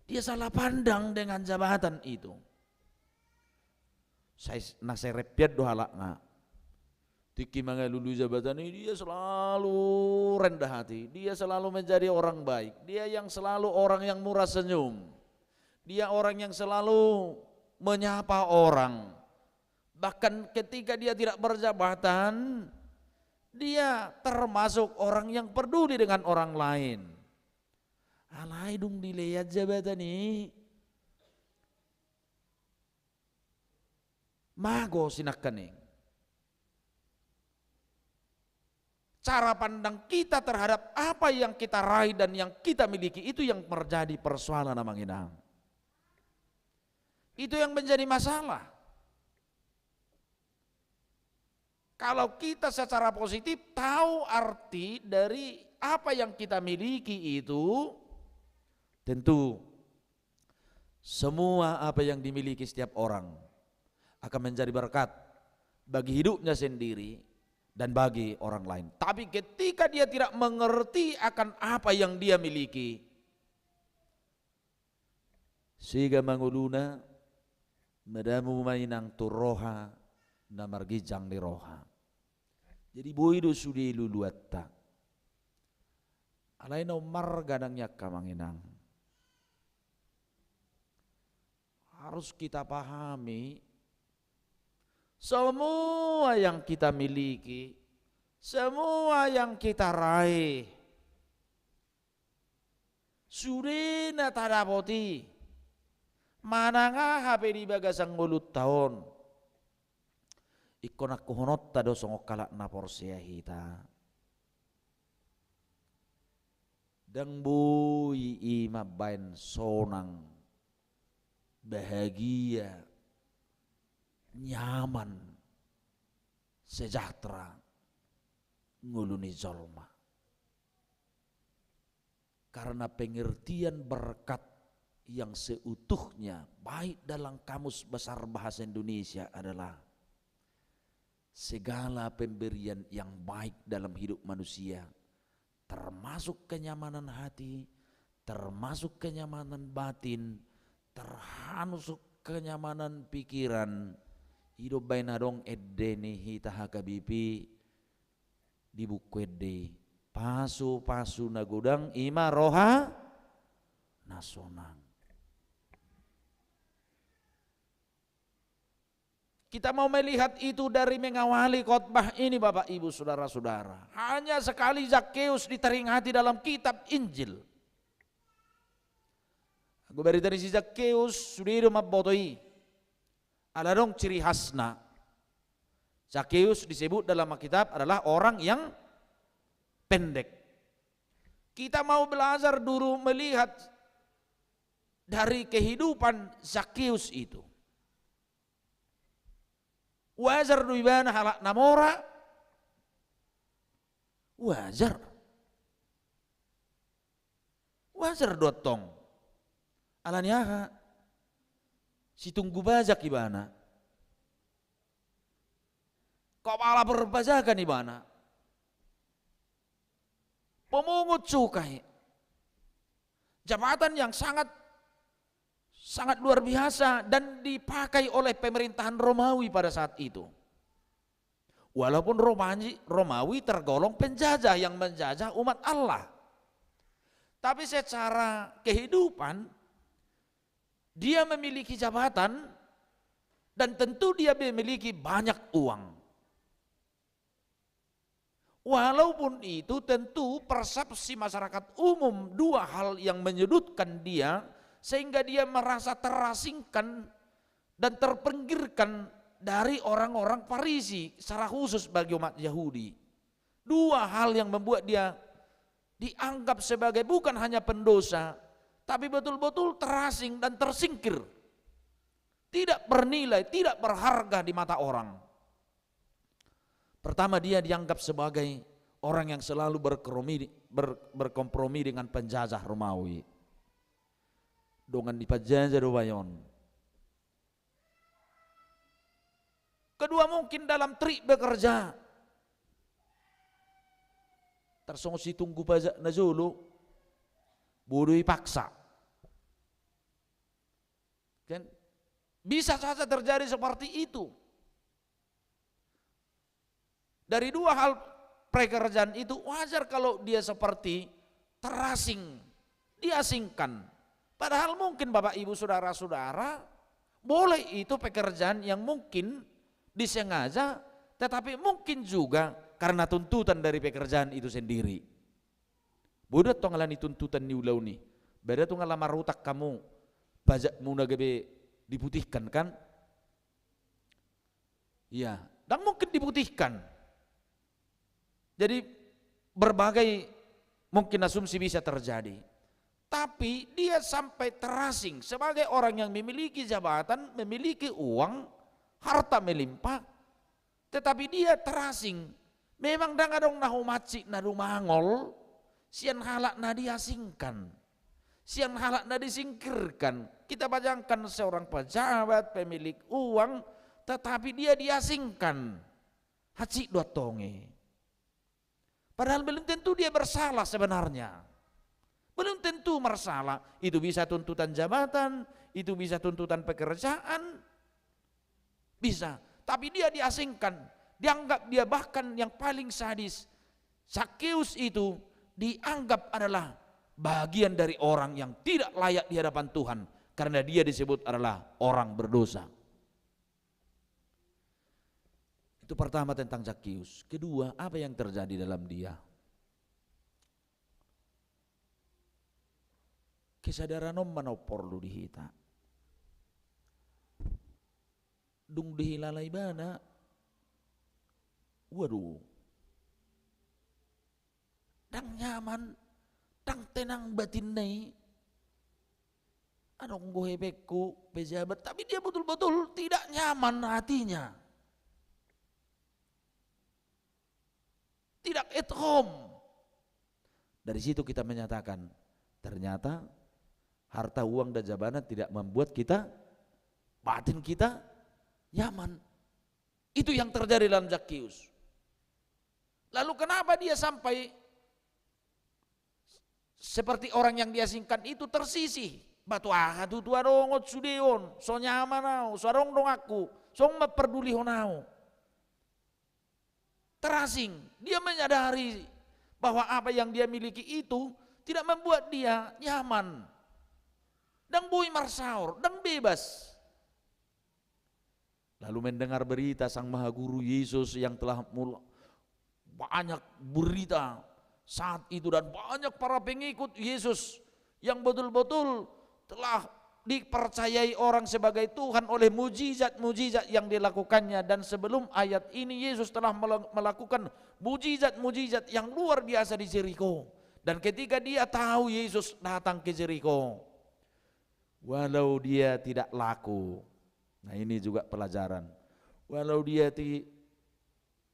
dia salah pandang dengan jabatan itu. Saya repiat doa lakna. Tiki mangalulu jabatan ini dia selalu rendah hati, dia selalu menjadi orang baik, dia yang selalu orang yang murah senyum, dia orang yang selalu menyapa orang. Bahkan ketika dia tidak berjabatan, dia termasuk orang yang peduli dengan orang lain. Alai dong dilihat jabatan ini. Mago sinakaning. Cara pandang kita terhadap apa yang kita raih dan yang kita miliki itu yang menjadi persoalan namanginang. Itu yang menjadi masalah. Kalau kita secara positif tahu arti dari apa yang kita miliki itu, tentu semua apa yang dimiliki setiap orang akan menjadi berkat bagi hidupnya sendiri dan bagi orang lain. Tapi ketika dia tidak mengerti akan apa yang dia miliki, siga manguluna madamu mainang turoha namargijang di roha. Jadi boido sudi luluatta. Alai no margadangnya kamanginang. Harus kita pahami semua yang kita miliki, semua yang kita raih, surina tadapoti, mananga hape di bagasang mulut tahun, ikon aku honot tado songok kalak na porsia hita. Dang bui ima bain sonang, bahagia, nyaman, sejahtera, nguluni zolma. Karena pengertian berkat yang seutuhnya baik dalam Kamus Besar Bahasa Indonesia adalah segala pemberian yang baik dalam hidup manusia, termasuk kenyamanan hati, termasuk kenyamanan batin, termasuk kenyamanan pikiran. Hidup baina dong edeni hita hakabipi di buku ede pasu nagudang ima roha nasonang. Kita mau melihat itu dari mengawali khotbah ini Bapak Ibu Saudara-saudara. Hanya sekali Zakheus diteringati dalam kitab Injil. Aku beri dari si Zakheus sudiru mabotoi. Ada dong ciri khasna. Zakheus disebut dalam Alkitab adalah orang yang pendek. Kita mau belajar dulu melihat dari kehidupan Zakheus itu. Wajar duibana halak namora, wajar dotong alaniaha si tunggu bajak ibana kau malah berbajakan ibana pemungut cukai, jabatan yang sangat luar biasa dan dipakai oleh pemerintahan Romawi pada saat itu. Walaupun Romawi tergolong penjajah yang menjajah umat Allah, tapi secara kehidupan dia memiliki jabatan dan tentu dia memiliki banyak uang. Walaupun itu tentu persepsi masyarakat umum dua hal yang menyudutkan dia sehingga dia merasa terasingkan dan terpinggirkan dari orang-orang Farisi secara khusus bagi umat Yahudi. Dua hal yang membuat dia dianggap sebagai bukan hanya pendosa, tapi betul-betul terasing dan tersingkir. Tidak bernilai, tidak berharga di mata orang. Pertama, dia dianggap sebagai orang yang selalu berkompromi dengan penjajah Romawi. Dengan dipajajah dobayon. Kedua, mungkin dalam trik bekerja. Tersong si tunggu pajak na jolo, bodoh paksa. Kan? Bisa saja terjadi seperti itu. Dari dua hal pekerjaan itu wajar kalau dia seperti terasing, diasingkan. Padahal mungkin Bapak Ibu Saudara-saudara boleh itu pekerjaan yang mungkin disengaja, tetapi mungkin juga karena tuntutan dari pekerjaan itu sendiri. Bodoh to ngalani tuntutan ni ulau ni. Beda tu ngalamar rutak kamu, pajakmu nagabe diputihkan kan? Iya, dan mungkin diputihkan. Jadi berbagai mungkin asumsi bisa terjadi. Tapi dia sampai terasing sebagai orang yang memiliki jabatan, memiliki uang, harta melimpah, tetapi dia terasing. Memang dangadong nahu maci nadu mangol, sian halak na diasingkan, sian halak na disingkirkan. Kita bayangkan seorang pejabat, pemilik uang, tetapi dia diasingkan. Haci dua tonge. Padahal belum tentu dia bersalah sebenarnya. Belum tentu bersalah, itu bisa tuntutan jabatan, itu bisa tuntutan pekerjaan, bisa. Tapi dia diasingkan, dianggap dia bahkan yang paling sadis. Zakheus itu dianggap adalah bagian dari orang yang tidak layak di hadapan Tuhan, karena dia disebut adalah orang berdosa. Itu pertama tentang Zakheus. Kedua, apa yang terjadi dalam dia? Kesadaran manopor lu dihita. Dung dihilalai bana. Waduh. Dang nyaman, dang tenang batin nai. Anong gohebekku pejabat, tapi dia betul-betul tidak nyaman hatinya. Tidak at home. Dari situ kita menyatakan, ternyata harta, uang, dan jabatan tidak membuat kita, batin kita nyaman. Itu yang terjadi dalam Zakheus. Lalu kenapa dia sampai seperti orang yang diasingkan itu tersisih? Batu ahadu tua dongot sudeon, so nyaman nau, so arong dong aku, so memperduli honau. Terasing, dia menyadari bahwa apa yang dia miliki itu tidak membuat dia nyaman. Dan bui marsaur, dan bebas. Lalu mendengar berita Sang Maha Guru Yesus yang telah banyak berita saat itu, dan banyak para pengikut Yesus yang betul-betul telah dipercayai orang sebagai Tuhan oleh mujizat-mujizat yang dilakukannya. Dan sebelum ayat ini Yesus telah melakukan mujizat-mujizat yang luar biasa di Jericho. Dan ketika dia tahu Yesus datang ke Jericho, walau dia tidak laku, nah ini juga pelajaran, walau dia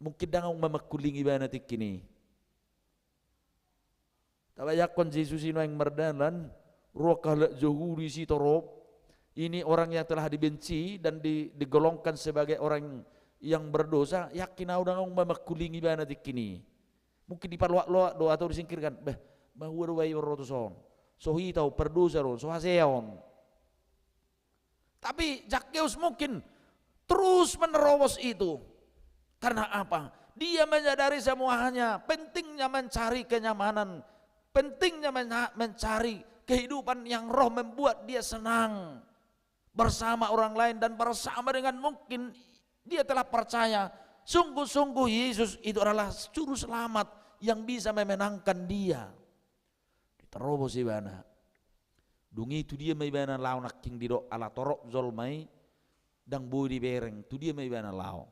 mungkin dangang memakulingi bana tikini, tabayakon Yesus ini yang merdalan rokah johuri si torop. Ini orang yang telah dibenci dan digolongkan sebagai orang yang berdosa, yakin dangang memakulingi bana tikini, mungkin dipaluak-luak doa atau disingkirkan, bahwa wai rotoson sohi tahu berdosa ron sohaseon. Tapi Zakheus mungkin terus menerobos itu. Karena apa? Dia menyadari semuanya, pentingnya mencari kenyamanan, pentingnya mencari kehidupan yang roh membuat dia senang bersama orang lain dan bersama dengan, mungkin dia telah percaya sungguh-sungguh Yesus itu adalah juru selamat yang bisa memenangkan dia. Diterobos ibana. Dungi itu dia may bana lao naking didok ala torok zol may dang boy di bereng tu dia may bana lao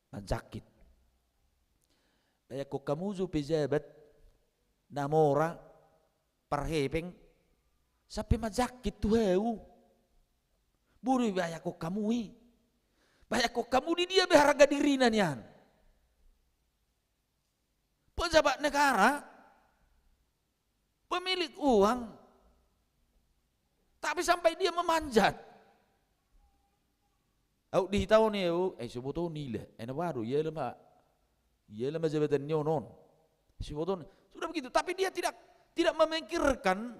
majakit kaya ko kamuzo pejabat namora parhepeng sapi majakit tu heu buri baya ko kamui baya ko kamu di dia berharga dirinan yan pejabat negara, pemilik uang, tapi sampai dia memanjat. Au di tahun ni sebutun nila, baru ya lama jabatan nyonon. Sebutun sudah begitu, tapi dia tidak memikirkan,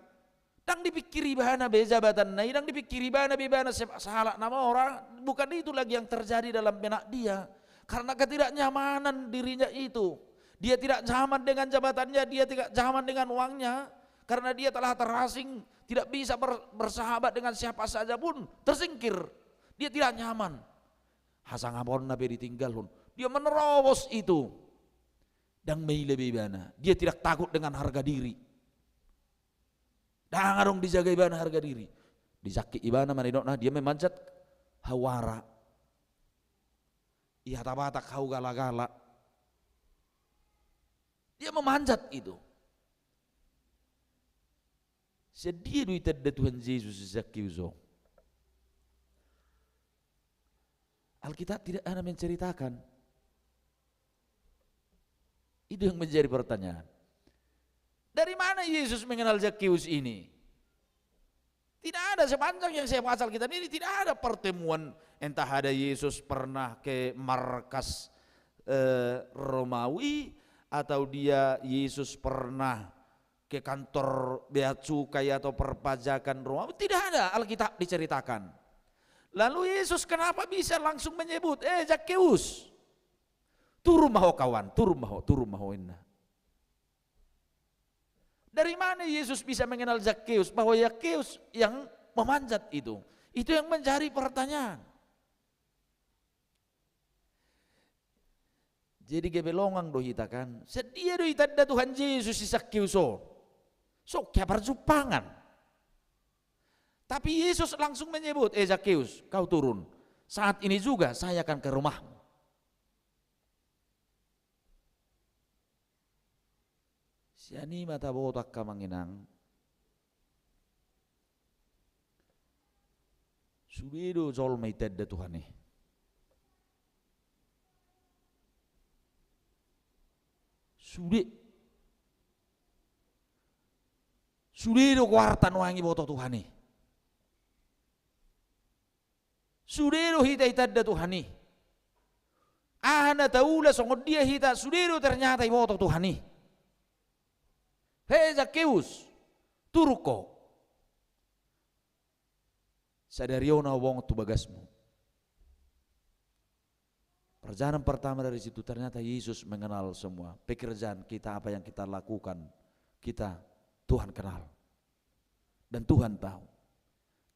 dang dipikiri bahana jabatan nai, dang dipikiri bahana salah nama orang, bukan itu lagi yang terjadi dalam benak dia, karena ketidaknyamanan dirinya itu. Dia tidak nyaman dengan jabatannya, dia tidak nyaman dengan uangnya, karena dia telah terasing, tidak bisa bersahabat dengan siapa saja pun, tersingkir. Dia tidak nyaman. Hasangapon nabi ditinggalun. Dia menerobos itu. Dan lebih bana. Dia tidak takut dengan harga diri. Dan arong dijaga ibana harga diri. Dizaki ibana manidokna dia memanjat hawara. Iya tabatak hau gala-gala. Dia memanjat itu. Sedih duit ada Tuhan Yesus Zakheus. Alkitab tidak ada menceritakan. Itu yang menjadi pertanyaan. Dari mana Yesus mengenal Zakheus ini? Tidak ada, sepanjang yang saya baca Alkitab ini tidak ada pertemuan, entah ada Yesus pernah ke markas Romawi, atau Yesus pernah ke kantor bea cukai atau perpajakan Romawi. Tidak ada Alkitab diceritakan. Lalu Yesus kenapa bisa langsung menyebut, Zakheus, turun maho kawan, turun maho inna. Dari mana Yesus bisa mengenal Zakheus, bahwa Zakheus yang memanjat itu yang menjadi pertanyaan. Jadi gebelongang do hita kan. Sedia do hita da Tuhan Yesus si Zakheus so kaya perjupangan. Tapi Yesus langsung menyebut, Zakheus, kau turun. Saat ini juga saya akan ke rumahmu. Siani mata botak ka manginang. Sudedo jol may tedda Tuhan eh. Sudedo kuartan wangi boto Tuhan eh. Sudedo hita itadda Tuhan eh. Ana taula songod dia hita, sudedo ternyata iboto Tuhan eh. Hei Zakheus, turu ko. Sadario na wong tu bagasmu. Perjalanan pertama dari situ ternyata Yesus mengenal semua pekerjaan kita, apa yang kita lakukan, kita Tuhan kenal dan Tuhan tahu.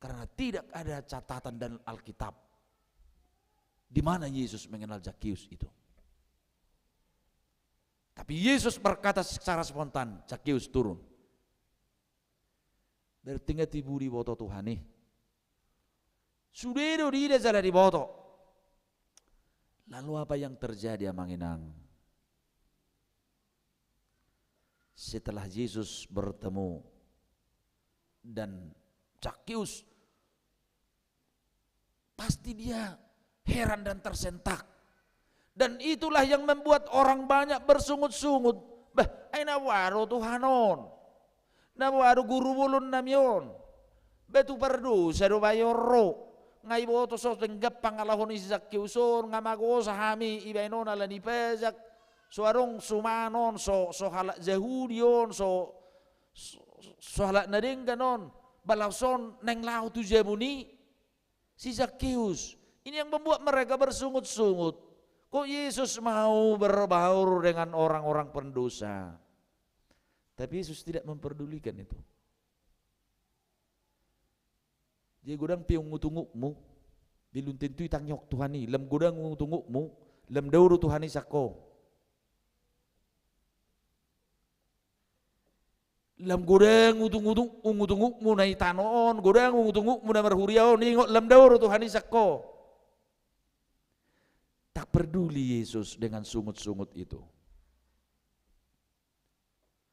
Karena tidak ada catatan dan Alkitab di mana Yesus mengenal Zakheus itu. Tapi Yesus berkata secara spontan, Zakheus turun. Bertingkat ibu di boto Tuhan nih. Sudah dia jalan di boto. Lalu apa yang terjadi amanginang? Setelah Yesus bertemu dan Zakheus, pasti dia heran dan tersentak. Dan itulah yang membuat orang banyak bersungut-sungut. Bah, ay nawaro Tuhanon. Nawaro guru bulun namyon. Betu perdu sado bayoro. Ngay boto so tenggap pangalahon ni Zakheuson nga mago sa hami ibainon ala ni pezak. So arong sumanon so halak Zahudion so halak nading ganon. Balawson neng lau tu jemuni si Zakheus. Ini yang membuat mereka bersungut-sungut. Kok Yesus mau berbaur dengan orang-orang pendosa? Tapi Yesus tidak memperdulikan itu. Dia godang piung ngutungukmu, bilun tentu itanyok Tuhani, lem godang ngutungukmu, lem dauro Tuhani sako. Lem godang ngutungukmu na itanoon, godang ngutungukmu na marhuriaon, ingot lem dauro Tuhani sako. Tak peduli Yesus dengan sungut-sungut itu.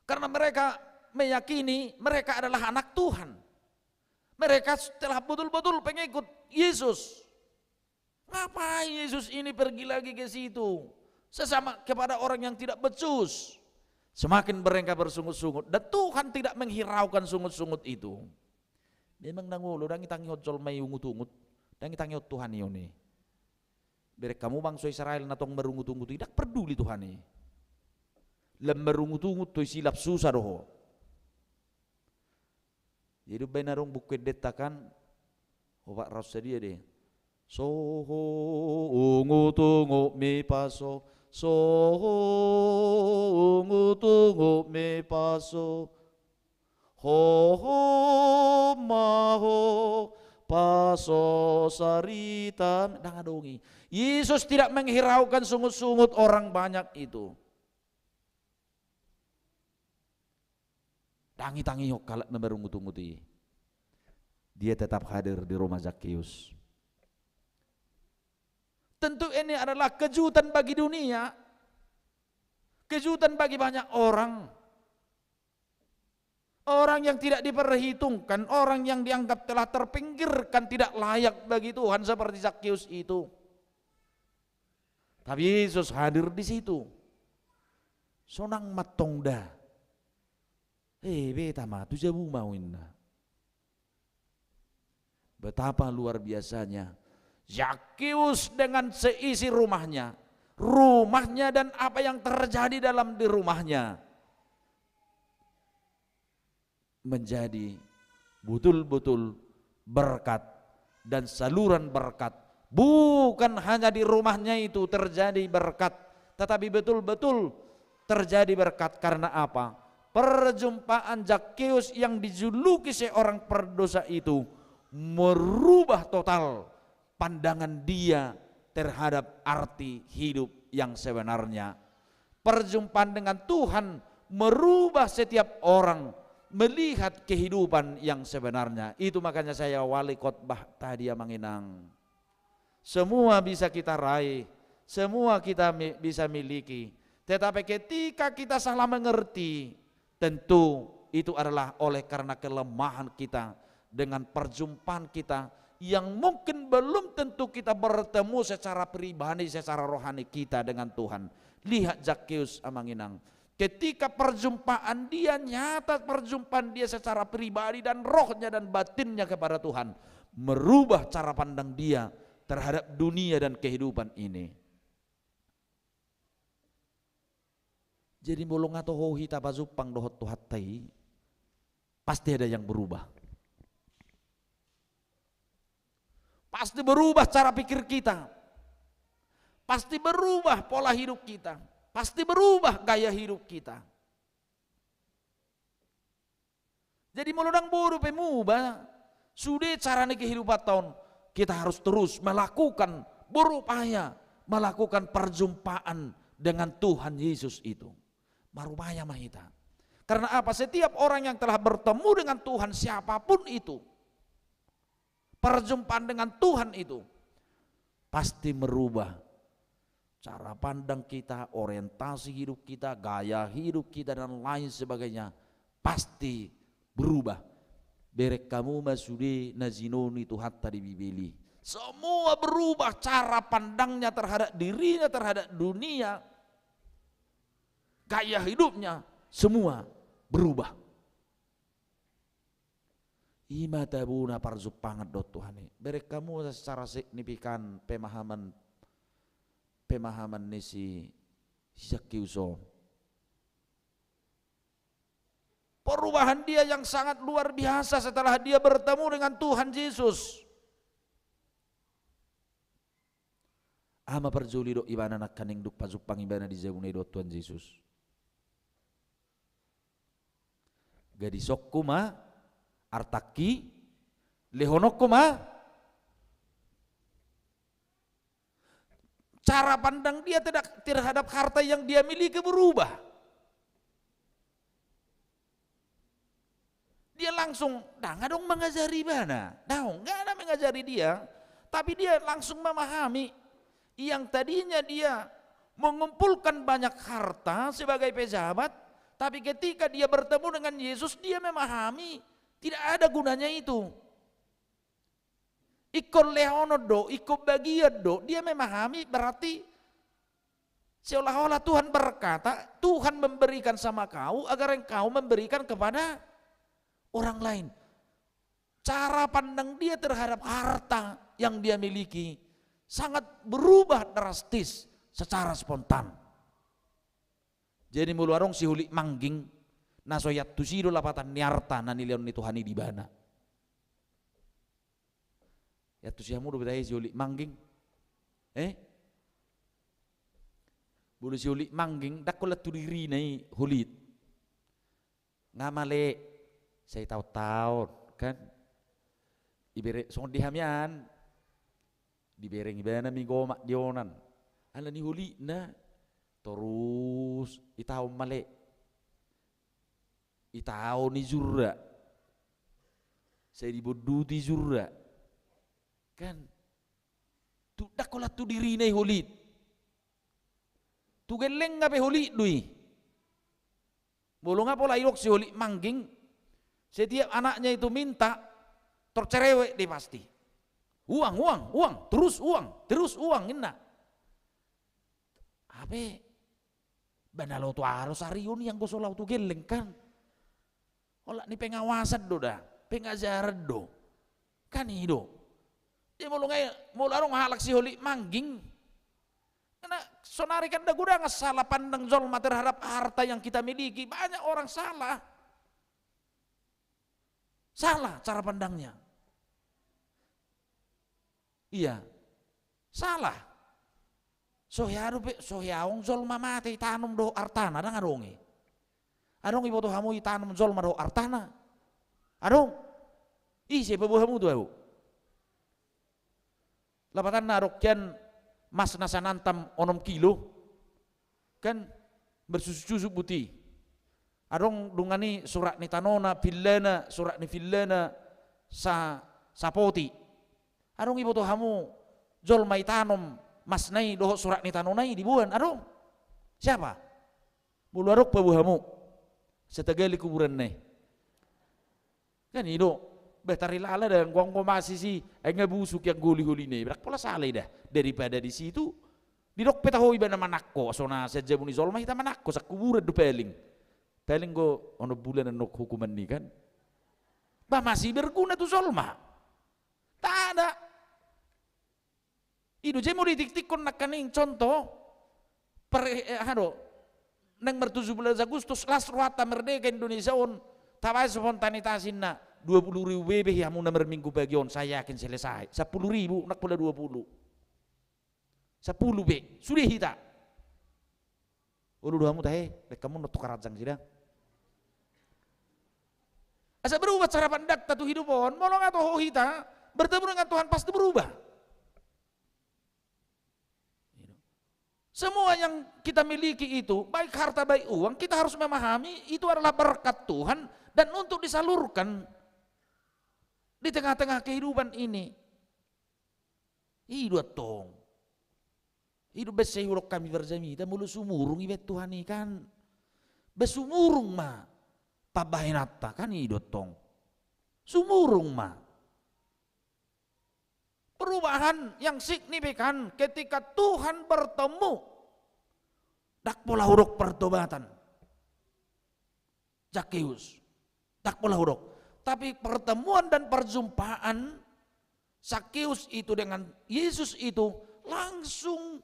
Karena mereka meyakini mereka adalah anak Tuhan. Mereka telah betul-betul pengikut Yesus. Ngapain Yesus ini pergi lagi ke situ? Sesama kepada orang yang tidak becus. Semakin mereka bersungut-sungut. Dan Tuhan tidak menghiraukan sungut-sungut itu. Memang nangulo, dan kita ngihot sol may ungut-ungut. Dan kita ngihot Tuhan ini. Berek kamu bangsa Israel natong merungut-ungut tidak peduli Tuhan ini. Lem merungut-ungut tu silap susah doh. Jadi benarong bukit detakan, obat rasa dia deh. So ungut-ungut me paso, so ungut-ungut me paso, ho maho paso sarita. Dangadongi. Yesus tidak menghiraukan sungut-sungut orang banyak itu. Tangi-tangi yok kalak na berungut-unguti. Dia tetap hadir di rumah Zakheus. Tentu ini adalah kejutan bagi dunia. Kejutan bagi banyak orang. Orang yang tidak diperhitungkan, orang yang dianggap telah terpinggirkan, tidak layak bagi Tuhan seperti Zakheus itu. Tapi Yesus hadir di situ. Sonang matongda. Beta mah tu jabu mauin. Betapa luar biasanya Zakheus dengan seisi rumahnya dan apa yang terjadi di rumahnya menjadi betul-betul berkat dan saluran berkat. Bukan hanya di rumahnya itu terjadi berkat, tetapi betul-betul terjadi berkat karena apa? Perjumpaan Zakheus yang dijuluki seorang pendosa itu merubah total pandangan dia terhadap arti hidup yang sebenarnya. Perjumpaan dengan Tuhan merubah setiap orang melihat kehidupan yang sebenarnya. Itu makanya saya awali khotbah tadi Manginang. Semua bisa kita raih, semua kita bisa miliki. Tetapi ketika kita salah mengerti, tentu itu adalah oleh karena kelemahan kita dengan perjumpaan kita yang mungkin belum tentu kita bertemu secara pribadi, secara rohani kita dengan Tuhan. Lihat Zakheus Manginang. Ketika perjumpaan dia nyata, perjumpaan dia secara pribadi dan rohnya dan batinnya kepada Tuhan, merubah cara pandang dia terhadap dunia dan kehidupan ini. Jadi bolong atau hohi tabazupang dohot tuhatai, pasti ada yang berubah. Pasti berubah cara pikir kita, pasti berubah pola hidup kita, pasti berubah gaya hidup kita. Jadi muludang buru pemubah, sudah caranya kehidupan tahun, kita harus terus melakukan, berupaya melakukan perjumpaan dengan Tuhan Yesus itu. Marupaya mahita. Karena apa? Setiap orang yang telah bertemu dengan Tuhan, siapapun itu, perjumpaan dengan Tuhan itu pasti merubah cara pandang kita, orientasi hidup kita, gaya hidup kita dan lain sebagainya, pasti berubah. Berek kamu masudi nazinoni itu hatta di Bibeli. Semua berubah cara pandangnya terhadap dirinya, terhadap dunia, gaya hidupnya, semua berubah. Ima tabuna parzupangat dot Tuhan. Berek kamu secara signifikan pemahaman ni si Zakheus. Perubahan dia yang sangat luar biasa setelah dia bertemu dengan Tuhan Yesus. Ama perjuli do ibana nak kaning duk pazupang ibana di zabune do Tuhan Yesus. Gadisok kuma artaki lehonok kuma, cara pandang dia terhadap harta yang dia miliki berubah. Dia langsung, nggak dong mengajari mana, nggak ada mengajari dia, tapi dia langsung memahami yang tadinya dia mengumpulkan banyak harta sebagai pejabat, tapi ketika dia bertemu dengan Yesus dia memahami tidak ada gunanya itu. Ikut lehono do, ikut bagian do, dia memahami berarti seolah-olah Tuhan berkata, Tuhan memberikan sama kau agar engkau memberikan kepada orang lain. Cara pandang dia terhadap harta yang dia miliki sangat berubah drastis secara spontan. Jadi muluarong si huli mangging nasoyat tusido lapatan niarta nanilion ni Tuhani di bana. Ya tusiamu do betai si huli mangging. Bulu si huli mangging dakolat tudiri nai hulit. Ngamale saya tahu kan ibere song dihamian dibereng ibana mingoma dionan ala ni huli na terus itaw male itaw ni jurra saya diboduti jurra kan tu dakolat tu diri nai hulit tu geleng ngabe hulit dui bolong apa lailok si hulit mangging. Setiap anaknya itu minta tercerewet dia pasti. Uang, terus uang, inna. Abe, banalo tu harus ariun yang gosolau tu geleng kan. Olah ni pengawasan do dah, pengajaran do. Kan itu. Dia mularong halak si holi mangging. Karena sonari kan dah gudang salah pandang zolma terhadap harta yang kita miliki. Banyak orang salah. Salah cara pandangnya. Iya. Salah. Sohyaong zolma mati tanum do artana ada ngadongi. Adong ibu tu hamu itanum zolma do artana. Adong. Siapa bu hamu tu aku. Lapatan narokyan mas nasanantam 6 kilo. kan bersusu putih. Adong dungani surat ni tanona villana, surat ni villana sapoti. Adong ibu hamu jol mai tanom masnai doh surat ni tanonai dibuan. Adong siapa? Mulu arok pabu hamu setegali kuburan nih. Kan itu betari lala dan gong masih si enggak busuk yang guli-guli nih. Berak pola salah dah daripada di situ. Di dok petaho iba na manakko sona saja muni zolma kita manakko sak kuburan do peling. Peling go ono bulan nok hukuman nih kan. Bah masih berguna tuh zolma. Tak ada. Itu je mau ditik-tikon nak kaning contoh nang 17 Agustus las ruata merdeka Indonesia on tawai spontanitas inna 20.000 bebeh yang mau nomor minggu bagian saya yakin selesai 10.000 nak pula 20 10 be sudah hita ulu doamu tahe kamu nutuk karajang sida asa berubah cara pandak tatu hidupon molong atau hita bertemu dengan Tuhan pasti berubah. Semua yang kita miliki itu, baik harta baik uang, kita harus memahami itu adalah berkat Tuhan dan untuk disalurkan di tengah-tengah kehidupan ini. Hidup tong. Hidup besehurok kami berzami, dan mulu sumurung ibet Tuhan ikan. Besumurung ma, pabahinata kan hidup tong. Sumurung ma. Perubahan yang signifikan ketika Tuhan bertemu dak pola huruf pertobatan Zakheus dak pola huruf tapi pertemuan dan perjumpaan Zakheus itu dengan Yesus itu langsung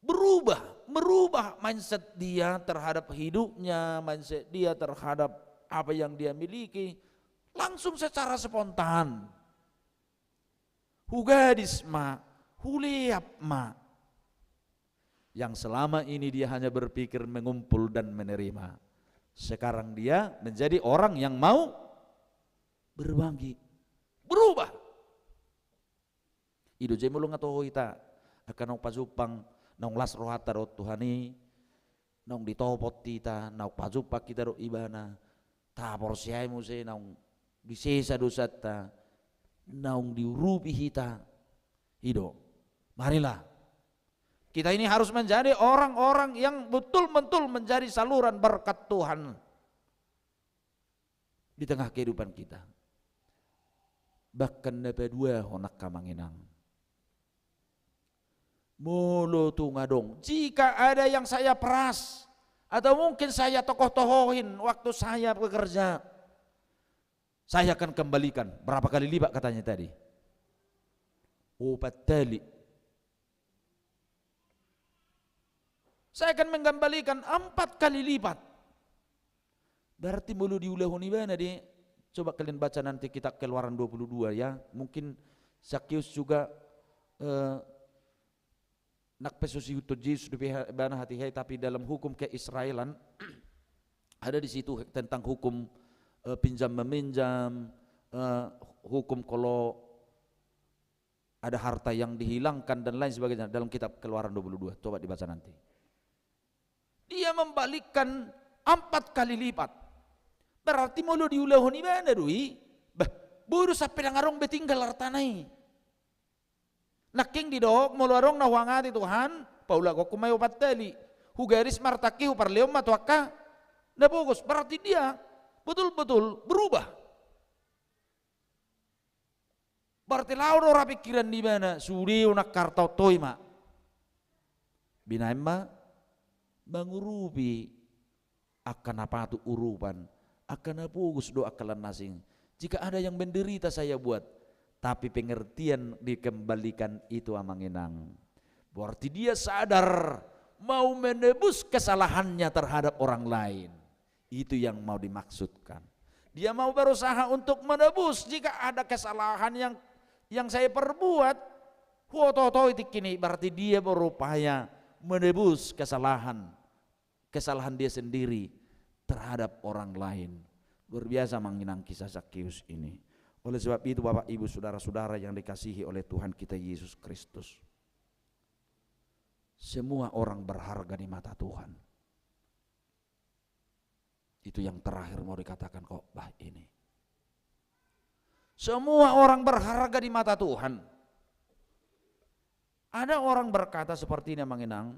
merubah mindset dia terhadap hidupnya, mindset dia terhadap apa yang dia miliki langsung secara spontan. Hugadis ma, huliap ma. Yang selama ini dia hanya berpikir mengumpul dan menerima. Sekarang dia menjadi orang yang mau berbagi. Berubah. Ido jay mulung ato kita akan nong pazupang nong las rohata ro Tuhani nong ditopot kita nong pazupak kita ro ibana tapor siay mo se nong bisesa dosata naung diurupi hita hidup. Marilah kita ini harus menjadi orang-orang yang betul-betul menjadi saluran berkat Tuhan di tengah kehidupan kita. Bahkan dapat dua honak kamanginang mulu tu ngadong jika ada yang saya peras atau mungkin saya tokoh-tokohin waktu saya bekerja, saya akan kembalikan berapa kali lipat katanya tadi? 4 kali. Saya akan mengembalikan 4 kali lipat. Berarti mulu diulahun ibana di. Coba kalian baca nanti kitab Keluaran 22 ya. Mungkin Zakheus juga nak pesusi Yesus di bana hati-hati tapi dalam hukum keisraelan ada di situ tentang hukum pinjam meminjam, hukum kalau ada harta yang dihilangkan dan lain sebagainya dalam kitab Keluaran 22. Coba dibaca nanti. Dia membalikkan 4 kali lipat. Berarti mulu diulahun ibana dui. Buru sampai nangarong betinggal hartanai. Naking didok mulu arong nawangati Tuhan. Paula ko kumayo patali. Hugaris martakihu parleom matuaka. Nabugus berarti dia betul-betul berubah. Berarti lawan orang pikiran di mana sudi unak kartau toy mak. Binaima mengurupi akan apa tu urupan akan apa gus do akalan nasing. Jika ada yang menderita saya buat, tapi pengertian dikembalikan itu amanginang. Berarti dia sadar mau menebus kesalahannya terhadap orang lain. Itu yang mau dimaksudkan. Dia mau berusaha untuk menebus jika ada kesalahan yang saya perbuat. Huototo itu kini berarti dia berupaya menebus kesalahan dia sendiri terhadap orang lain. Luar biasa menginang kisah Zakheus ini. Oleh sebab itu Bapak Ibu Saudara-saudara yang dikasihi oleh Tuhan kita Yesus Kristus. Semua orang berharga di mata Tuhan. Itu yang terakhir mau dikatakan khotbah ini. Semua orang berharga di mata Tuhan. Ada orang berkata seperti ini, Manginang,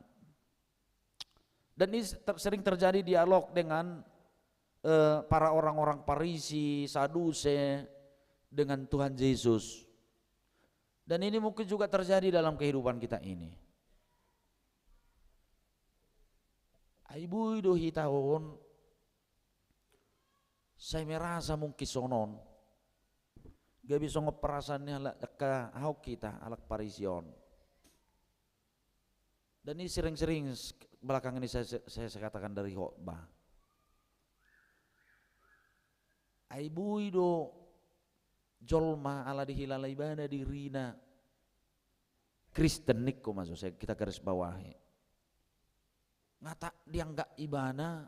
dan ini sering terjadi dialog dengan para orang-orang Farisi, Saduse dengan Tuhan Yesus. Dan ini mungkin juga terjadi dalam kehidupan kita ini. Aibu do hitahon, saya merasa mungkin sonon, gak bisa ngeperasannya ke hau kita alak Parision. Dan ini sering-sering belakang ini saya katakan dari khotbah. Aibu do jolma ala dihilala ibadah dirina Kristen niko maksud saya, kita garis bawahi. Ngata dia enggak ibadah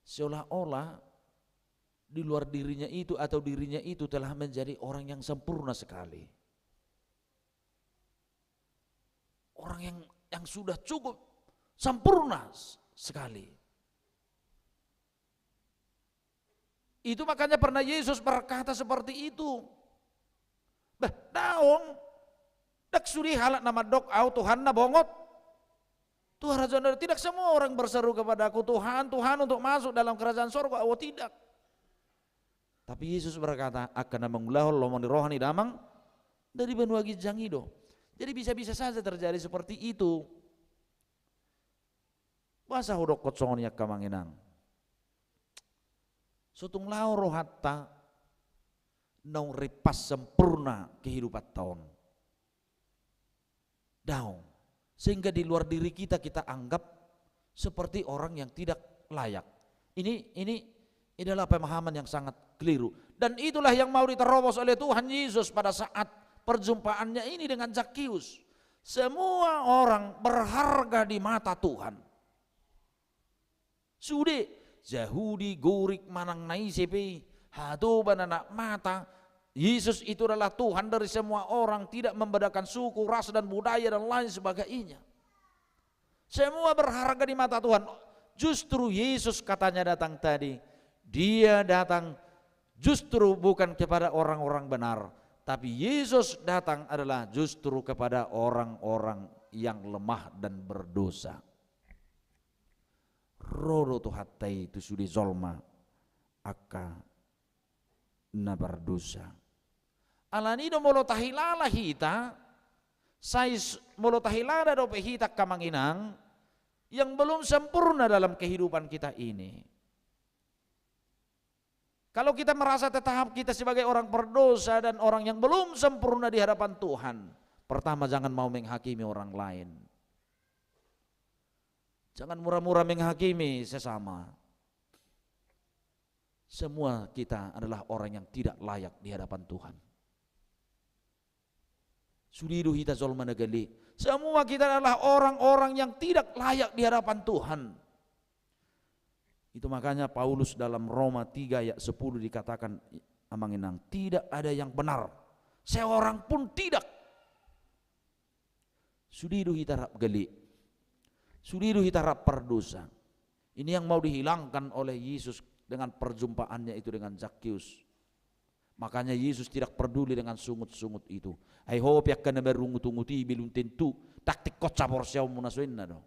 seolah-olah di luar dirinya itu atau dirinya itu telah menjadi orang yang sempurna sekali. Orang yang sudah cukup sempurna sekali. Itu makanya pernah Yesus berkata seperti itu. Bah, daong dak sudi halak nama dok au Tuhan na bongot. Tuhan Raja tidak semua orang berseru kepada aku, Tuhan, Tuhan untuk masuk dalam kerajaan surga. Oh tidak. Tapi Yesus berkata, akan mengulahol lomong di rohani damang dari benua gijangido. Jadi bisa-bisa saja terjadi seperti itu. Bahasa hodok koconyak kamanginang. Sutung lau rohatta nong ripas sempurna kehidupan tahun. Daung. Sehingga di luar diri kita anggap seperti orang yang tidak layak. Ini adalah pemahaman yang sangat keliru. Dan itulah yang mau diterobos oleh Tuhan Yesus pada saat perjumpaannya ini dengan Zakheus. Semua orang berharga di mata Tuhan. Sude Yahudi gurik manang naisepe hatu banana mata. Yesus itu adalah Tuhan dari semua orang, tidak membedakan suku, ras dan budaya dan lain sebagainya. Semua berharga di mata Tuhan. Justru Yesus katanya datang tadi, dia datang justru bukan kepada orang-orang benar, tapi Yesus datang adalah justru kepada orang-orang yang lemah dan berdosa. Rodo tuhatai itu sudi zolma aka na berdosa. Alanido molo tahilala hita, sais molo tahilala dope hita kamanginang yang belum sempurna dalam kehidupan kita ini. Kalau kita merasa tetap kita sebagai orang berdosa dan orang yang belum sempurna di hadapan Tuhan, pertama jangan mau menghakimi orang lain. Jangan murah-murah menghakimi sesama. Semua kita adalah orang yang tidak layak di hadapan Tuhan. Sudidu hita zolma nagali. Semua kita adalah orang-orang yang tidak layak di hadapan Tuhan. Itu makanya Paulus dalam Roma 3 ayat 10 dikatakan amanginang, tidak ada yang benar, seorang pun tidak. Sudidu hita rap gali. Sudidu hita rap perdosa. Ini yang mau dihilangkan oleh Yesus dengan perjumpaannya itu dengan Zakheus. Makanya Yesus tidak peduli dengan sungut-sungut itu. Hai ho piak kana berungut-unguti bilun tentu taktik kocap porsiau munaswenna do.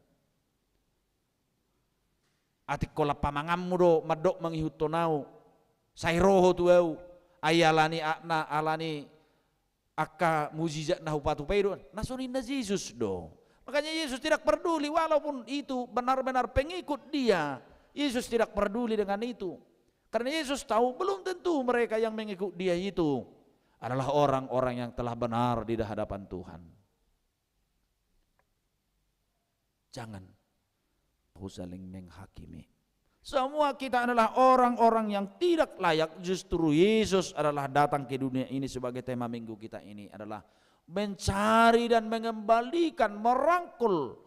Atik kola pamangammu do madok mangihut tonau. Sai roho tuau ayalani akna alani akka mujizat na upatu peido. Nasonin na Yesus do. Makanya Yesus tidak peduli walaupun itu benar-benar pengikut dia. Yesus tidak peduli dengan itu. Karena Yesus tahu belum tentu mereka yang mengikut dia itu adalah orang-orang yang telah benar di hadapan Tuhan. Jangan saling menghakimi. Semua kita adalah orang-orang yang tidak layak. Justru Yesus adalah datang ke dunia ini sebagai tema minggu kita ini adalah mencari dan mengembalikan, merangkul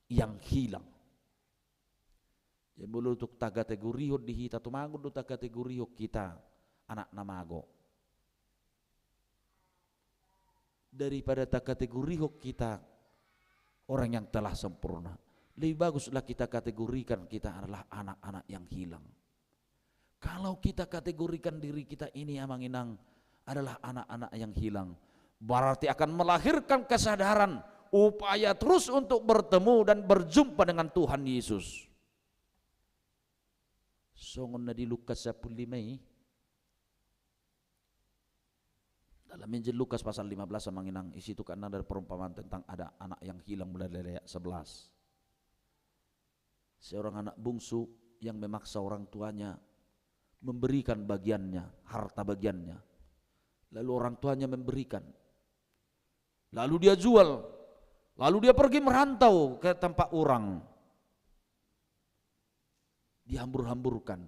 yang hilang. Jadi bulu untuk kategori di hita tumangun do kategori kita anak namago. Daripada kategori kita orang yang telah sempurna. Lebih baguslah kita kategorikan kita adalah anak-anak yang hilang. Kalau kita kategorikan diri kita ini amanginang adalah anak-anak yang hilang, berarti akan melahirkan kesadaran, upaya terus untuk bertemu dan berjumpa dengan Tuhan Yesus. Songon na di Lukas 15, dalam Injil Lukas pasal 15 amanginang isi itu karena ada perumpamaan tentang ada anak yang hilang mulai dari ayat 11. Seorang anak bungsu yang memaksa orang tuanya memberikan bagiannya, harta bagiannya. Lalu orang tuanya memberikan. Lalu dia jual. Lalu dia pergi merantau ke tempat orang. Dihambur-hamburkan.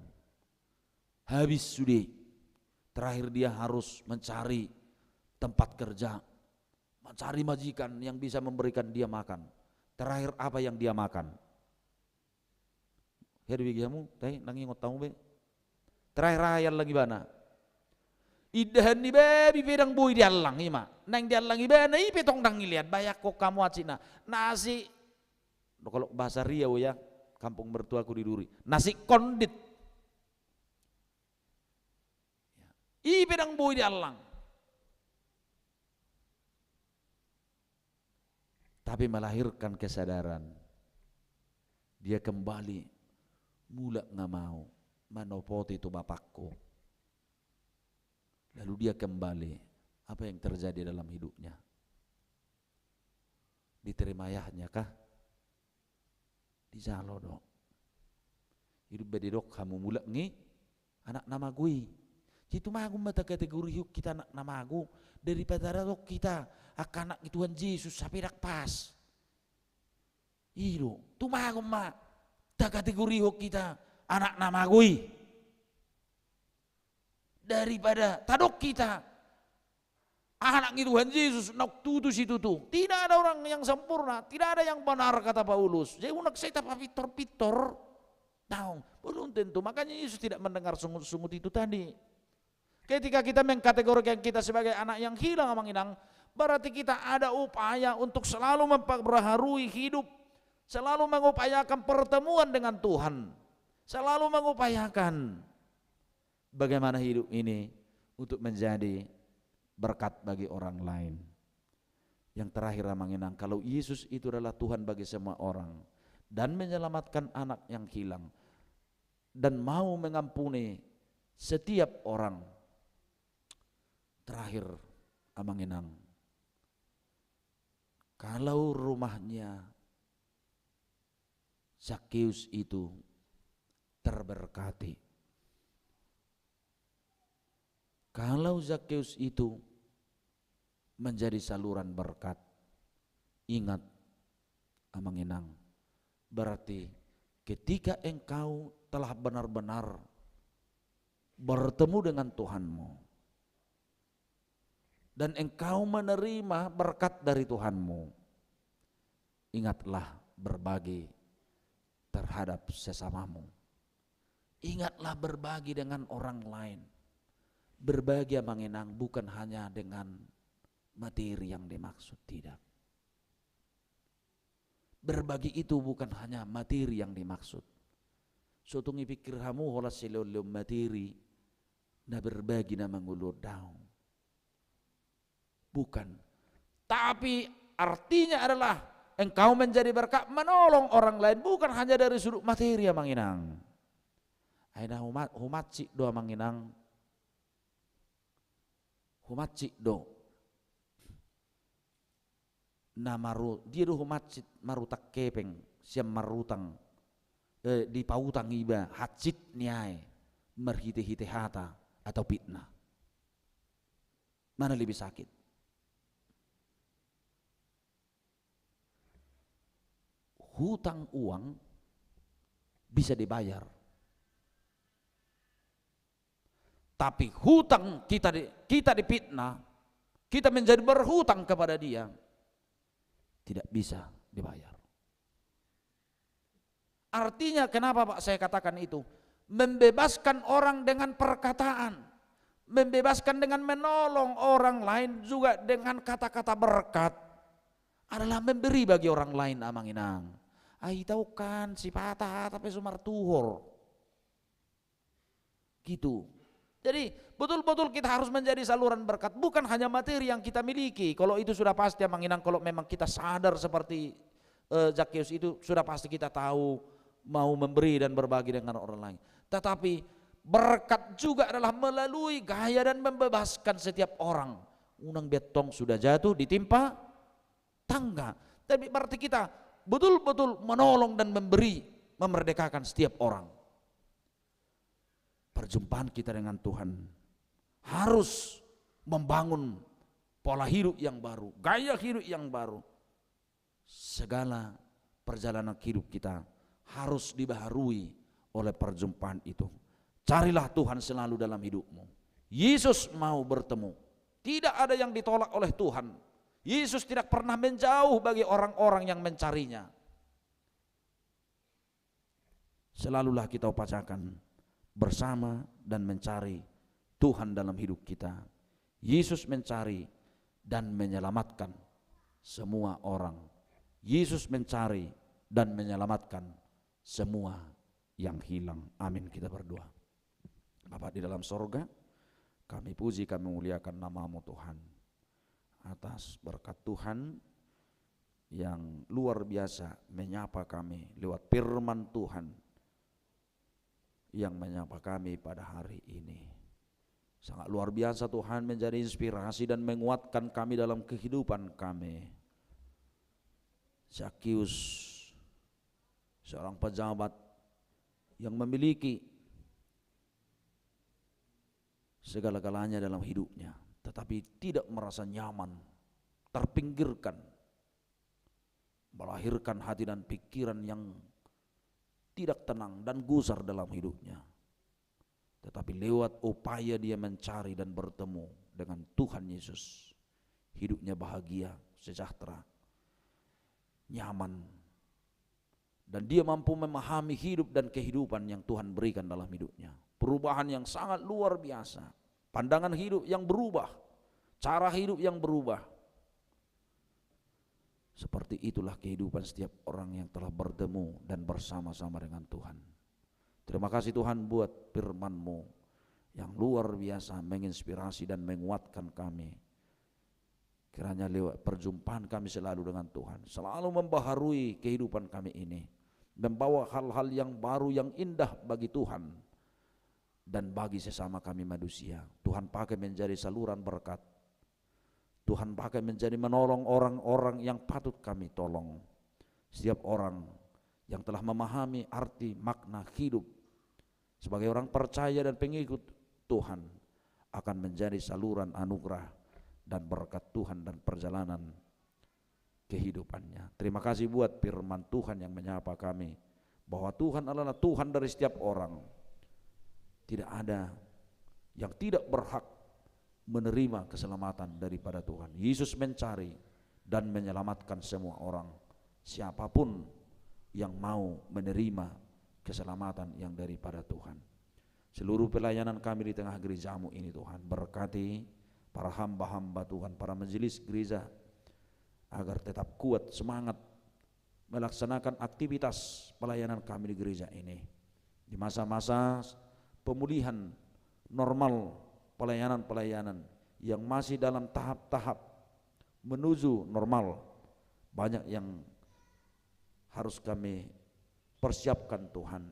Habis sudah. Terakhir dia harus mencari tempat kerja. Mencari majikan yang bisa memberikan dia makan. Terakhir apa yang dia makan? Herwi kamu, teh nangi ngotau be. Terakhir ayat lagi mana? Idahan ni be bibedang boy dialang ima. Nang dialang ibe na ipetong dang iliat bayak kok kamu acina. Nasi kalau bahasa Riau ya, kampung mertuaku di Duri. Nasi kondit. Ipedang boy dialang. Tapi melahirkan kesadaran. Dia kembali mula nggak mau manopoti itu bapakku. Lalu dia kembali. Apa yang terjadi dalam hidupnya? Diterima ayahnya kah? Dijalo dok. Hidup bededok kamu mula ngi anak nama gue. Itu mah aku mata kategori kita anak nama aku daripada dok kita akan anak Tuhan Yesus sampai dak pas. Iyo, tu mah aku mah tak kategori kita anak nama gue daripada tadok kita anak Tuhan Yesus nak tutu situ tuh. Tidak ada orang yang sempurna, tidak ada yang benar kata Paulus. Jadi unak saya tak pitor-pitor tahu belum tentu. Makanya Yesus tidak mendengar sungut-sungut itu tadi. Ketika kita mengkategorikan kita sebagai anak yang hilang amanginang, berarti kita ada upaya untuk selalu memperbaharui hidup, selalu mengupayakan pertemuan dengan Tuhan, selalu mengupayakan bagaimana hidup ini untuk menjadi berkat bagi orang lain. Yang terakhir amanginang, kalau Yesus itu adalah Tuhan bagi semua orang dan menyelamatkan anak yang hilang dan mau mengampuni setiap orang, terakhir amanginang, kalau rumahnya Zakheus itu terberkati, kalau Zakheus itu menjadi saluran berkat, ingat amanginang, berarti ketika engkau telah benar-benar bertemu dengan Tuhanmu dan engkau menerima berkat dari Tuhanmu, ingatlah berbagi terhadap sesamamu. Ingatlah berbagi dengan orang lain. Berbagi amanginang bukan hanya dengan materi yang dimaksud, tidak. Berbagi itu bukan hanya materi yang dimaksud. Sotungi pikir kamu hola selolom materi na berbagi na mangulur daun. Bukan. Tapi artinya adalah engkau menjadi berkat menolong orang lain bukan hanya dari sudut materi amanginang. Aina humat cik do amanginang. Humat cik do. Namaru dia do humat cik marutak kepeng siam marutang di pautang iba hacit niai merhite-hite hata atau fitnah. Mana lebih sakit? Hutang uang bisa dibayar, tapi hutang kita difitnah, kita menjadi berhutang kepada dia, tidak bisa dibayar. Artinya kenapa Pak saya katakan itu? Membebaskan orang dengan perkataan, membebaskan dengan menolong orang lain juga dengan kata-kata berkat. adalah memberi bagi orang lain amanginang. Ai tahu kan si patah tapi sumar tuhor. Gitu. Jadi betul-betul kita harus menjadi saluran berkat, bukan hanya materi yang kita miliki. Kalau itu sudah pasti amanginang, kalau memang kita sadar seperti Zakheus itu, sudah pasti kita tahu mau memberi dan berbagi dengan orang lain. Tetapi berkat juga adalah melalui gaya dan membebaskan setiap orang. Unang betong sudah jatuh ditimpa tangga. Tapi berarti kita betul-betul menolong dan memberi, memerdekakan setiap orang. Perjumpaan kita dengan Tuhan harus membangun pola hidup yang baru, gaya hidup yang baru. Segala perjalanan hidup kita harus dibaharui oleh perjumpaan itu. Carilah Tuhan selalu dalam hidupmu. Yesus mau bertemu. Tidak ada yang ditolak oleh Tuhan. Yesus tidak pernah menjauh bagi orang-orang yang mencarinya. Selalulah kita upacakan bersama dan mencari Tuhan dalam hidup kita. Yesus mencari dan menyelamatkan semua orang. Yesus mencari dan menyelamatkan semua yang hilang. Amin, kita berdoa. Bapa di dalam sorga, kami puji, kami muliakan nama-Mu Tuhan, atas berkat Tuhan yang luar biasa menyapa kami lewat firman Tuhan yang menyapa kami pada hari ini. Sangat luar biasa Tuhan, menjadi inspirasi dan menguatkan kami dalam kehidupan kami. Zakheus, seorang pejabat yang memiliki segala-galanya dalam hidupnya, tetapi tidak merasa nyaman, terpinggirkan, melahirkan hati dan pikiran yang tidak tenang dan gusar dalam hidupnya. Tetapi lewat upaya dia mencari dan bertemu dengan Tuhan Yesus, hidupnya bahagia, sejahtera, nyaman, dan dia mampu memahami hidup dan kehidupan yang Tuhan berikan dalam hidupnya. Perubahan yang sangat luar biasa, pandangan hidup yang berubah, cara hidup yang berubah. Seperti itulah kehidupan setiap orang yang telah bertemu dan bersama-sama dengan Tuhan. Terima kasih Tuhan buat firman-Mu yang luar biasa menginspirasi dan menguatkan kami. Kiranya lewat perjumpaan kami selalu dengan Tuhan, selalu membaharui kehidupan kami ini, membawa hal-hal yang baru yang indah bagi Tuhan dan bagi sesama kami manusia. Tuhan pakai menjadi saluran berkat. Tuhan pakai menjadi menolong orang-orang yang patut kami tolong. Setiap orang yang telah memahami arti makna hidup sebagai orang percaya dan pengikut Tuhan akan menjadi saluran anugerah dan berkat Tuhan dan perjalanan kehidupannya. Terima kasih buat firman Tuhan yang menyapa kami bahwa Tuhan adalah Tuhan dari setiap orang. Tidak ada yang tidak berhak menerima keselamatan daripada Tuhan. Yesus mencari dan menyelamatkan semua orang, siapapun yang mau menerima keselamatan yang daripada Tuhan. Seluruh pelayanan kami di tengah gerejamu ini Tuhan, berkati para hamba-hamba Tuhan, para majelis gereja, agar tetap kuat semangat melaksanakan aktivitas pelayanan kami di gereja ini. Di masa-masa pemulihan normal, pelayanan-pelayanan yang masih dalam tahap-tahap menuju normal, banyak yang harus kami persiapkan Tuhan.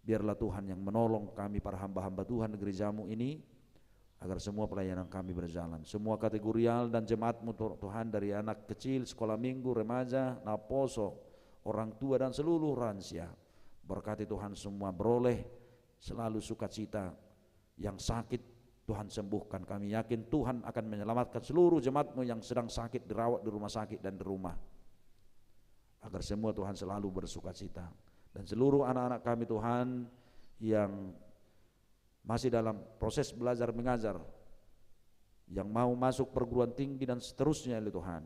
Biarlah Tuhan yang menolong kami para hamba-hamba Tuhan di gerejamu ini, agar semua pelayanan kami berjalan. Semua kategorial dan jemaatmu Tuhan, dari anak kecil, sekolah minggu, remaja, naposo, orang tua dan seluruh lansia, berkati Tuhan semua beroleh selalu sukacita. Yang sakit Tuhan sembuhkan. Kami yakin Tuhan akan menyelamatkan seluruh jemaatmu yang sedang sakit, dirawat di rumah sakit dan di rumah, agar semua Tuhan selalu bersukacita. Dan seluruh anak-anak kami Tuhan yang masih dalam proses belajar mengajar, yang mau masuk perguruan tinggi dan seterusnya ya Tuhan,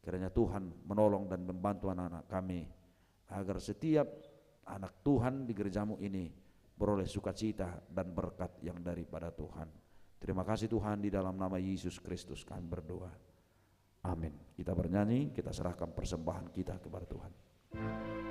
kiranya Tuhan menolong dan membantu anak-anak kami, agar setiap anak Tuhan di gerejamu ini beroleh sukacita dan berkat yang daripada Tuhan. Terima kasih Tuhan, di dalam nama Yesus Kristus kami berdoa. Amin. Kita bernyanyi, kita serahkan persembahan kita kepada Tuhan. Yesus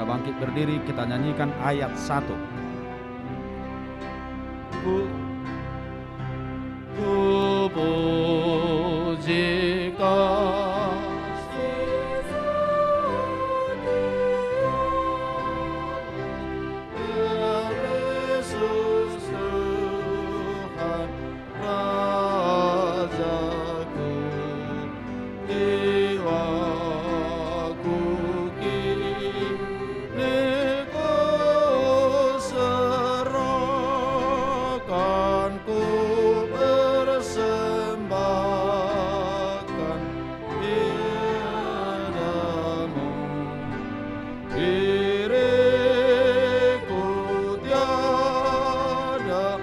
sudah bangkit berdiri, kita nyanyikan ayat 1. Ku puji kasih Yesus Tuhan Rajaku, jiwaku kini ku serahkan, ku persembahkan padamu. Diriku tiada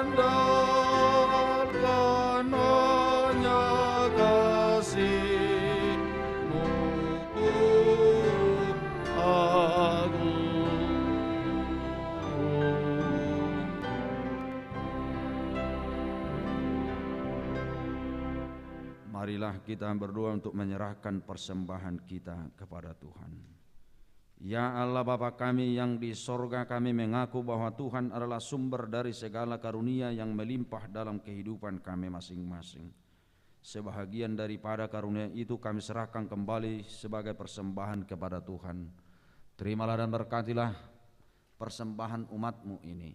andalkan, hanya kasih-Mu ku agung. Marilah kita berdoa untuk menyerahkan persembahan kita kepada Tuhan. Ya Allah Bapa kami yang di sorga, kami mengaku bahwa Tuhan adalah sumber dari segala karunia yang melimpah dalam kehidupan kami masing-masing. Sebahagian daripada karunia itu kami serahkan kembali sebagai persembahan kepada Tuhan. Terimalah dan berkatilah persembahan umat-Mu ini,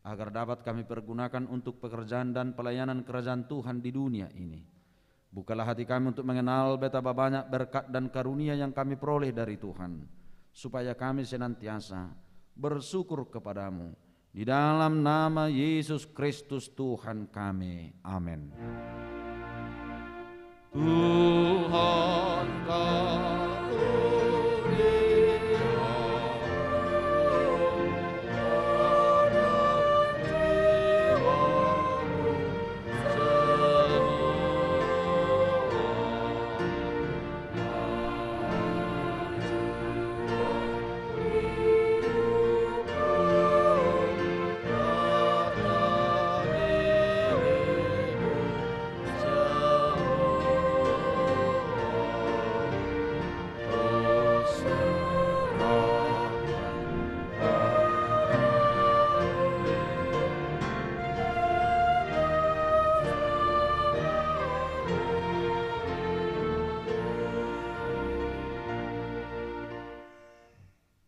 agar dapat kami pergunakan untuk pekerjaan dan pelayanan kerajaan Tuhan di dunia ini. Bukalah hati kami untuk mengenal betapa banyak berkat dan karunia yang kami peroleh dari Tuhan, supaya kami senantiasa bersyukur kepadamu. Di dalam nama Yesus Kristus Tuhan kami. Amin. Tuhan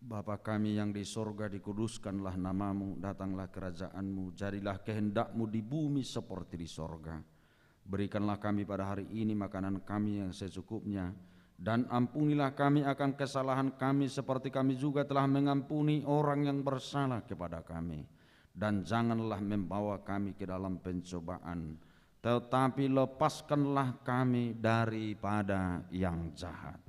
Bapa kami yang di sorga, dikuduskanlah namamu, datanglah kerajaan-Mu, jadilah kehendak-Mu di bumi seperti di sorga. Berikanlah kami pada hari ini makanan kami yang secukupnya, dan ampunilah kami akan kesalahan kami seperti kami juga telah mengampuni orang yang bersalah kepada kami. Dan janganlah membawa kami ke dalam pencobaan, tetapi lepaskanlah kami daripada yang jahat.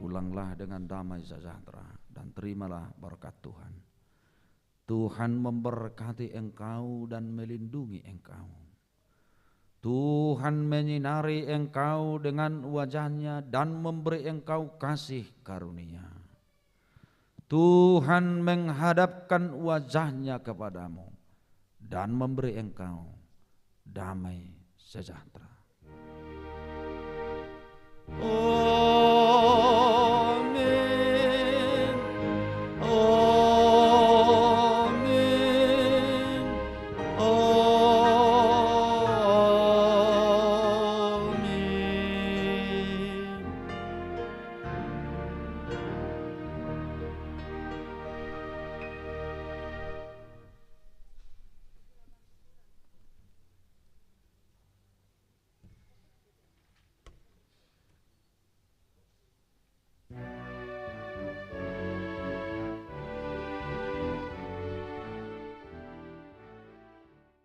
Pulanglah dengan damai sejahtera dan terimalah berkat Tuhan. Tuhan memberkati engkau dan melindungi engkau. Tuhan menyinari engkau dengan wajah-Nya dan memberi engkau kasih karunia. Tuhan menghadapkan wajah-Nya kepadamu dan memberi engkau damai sejahtera.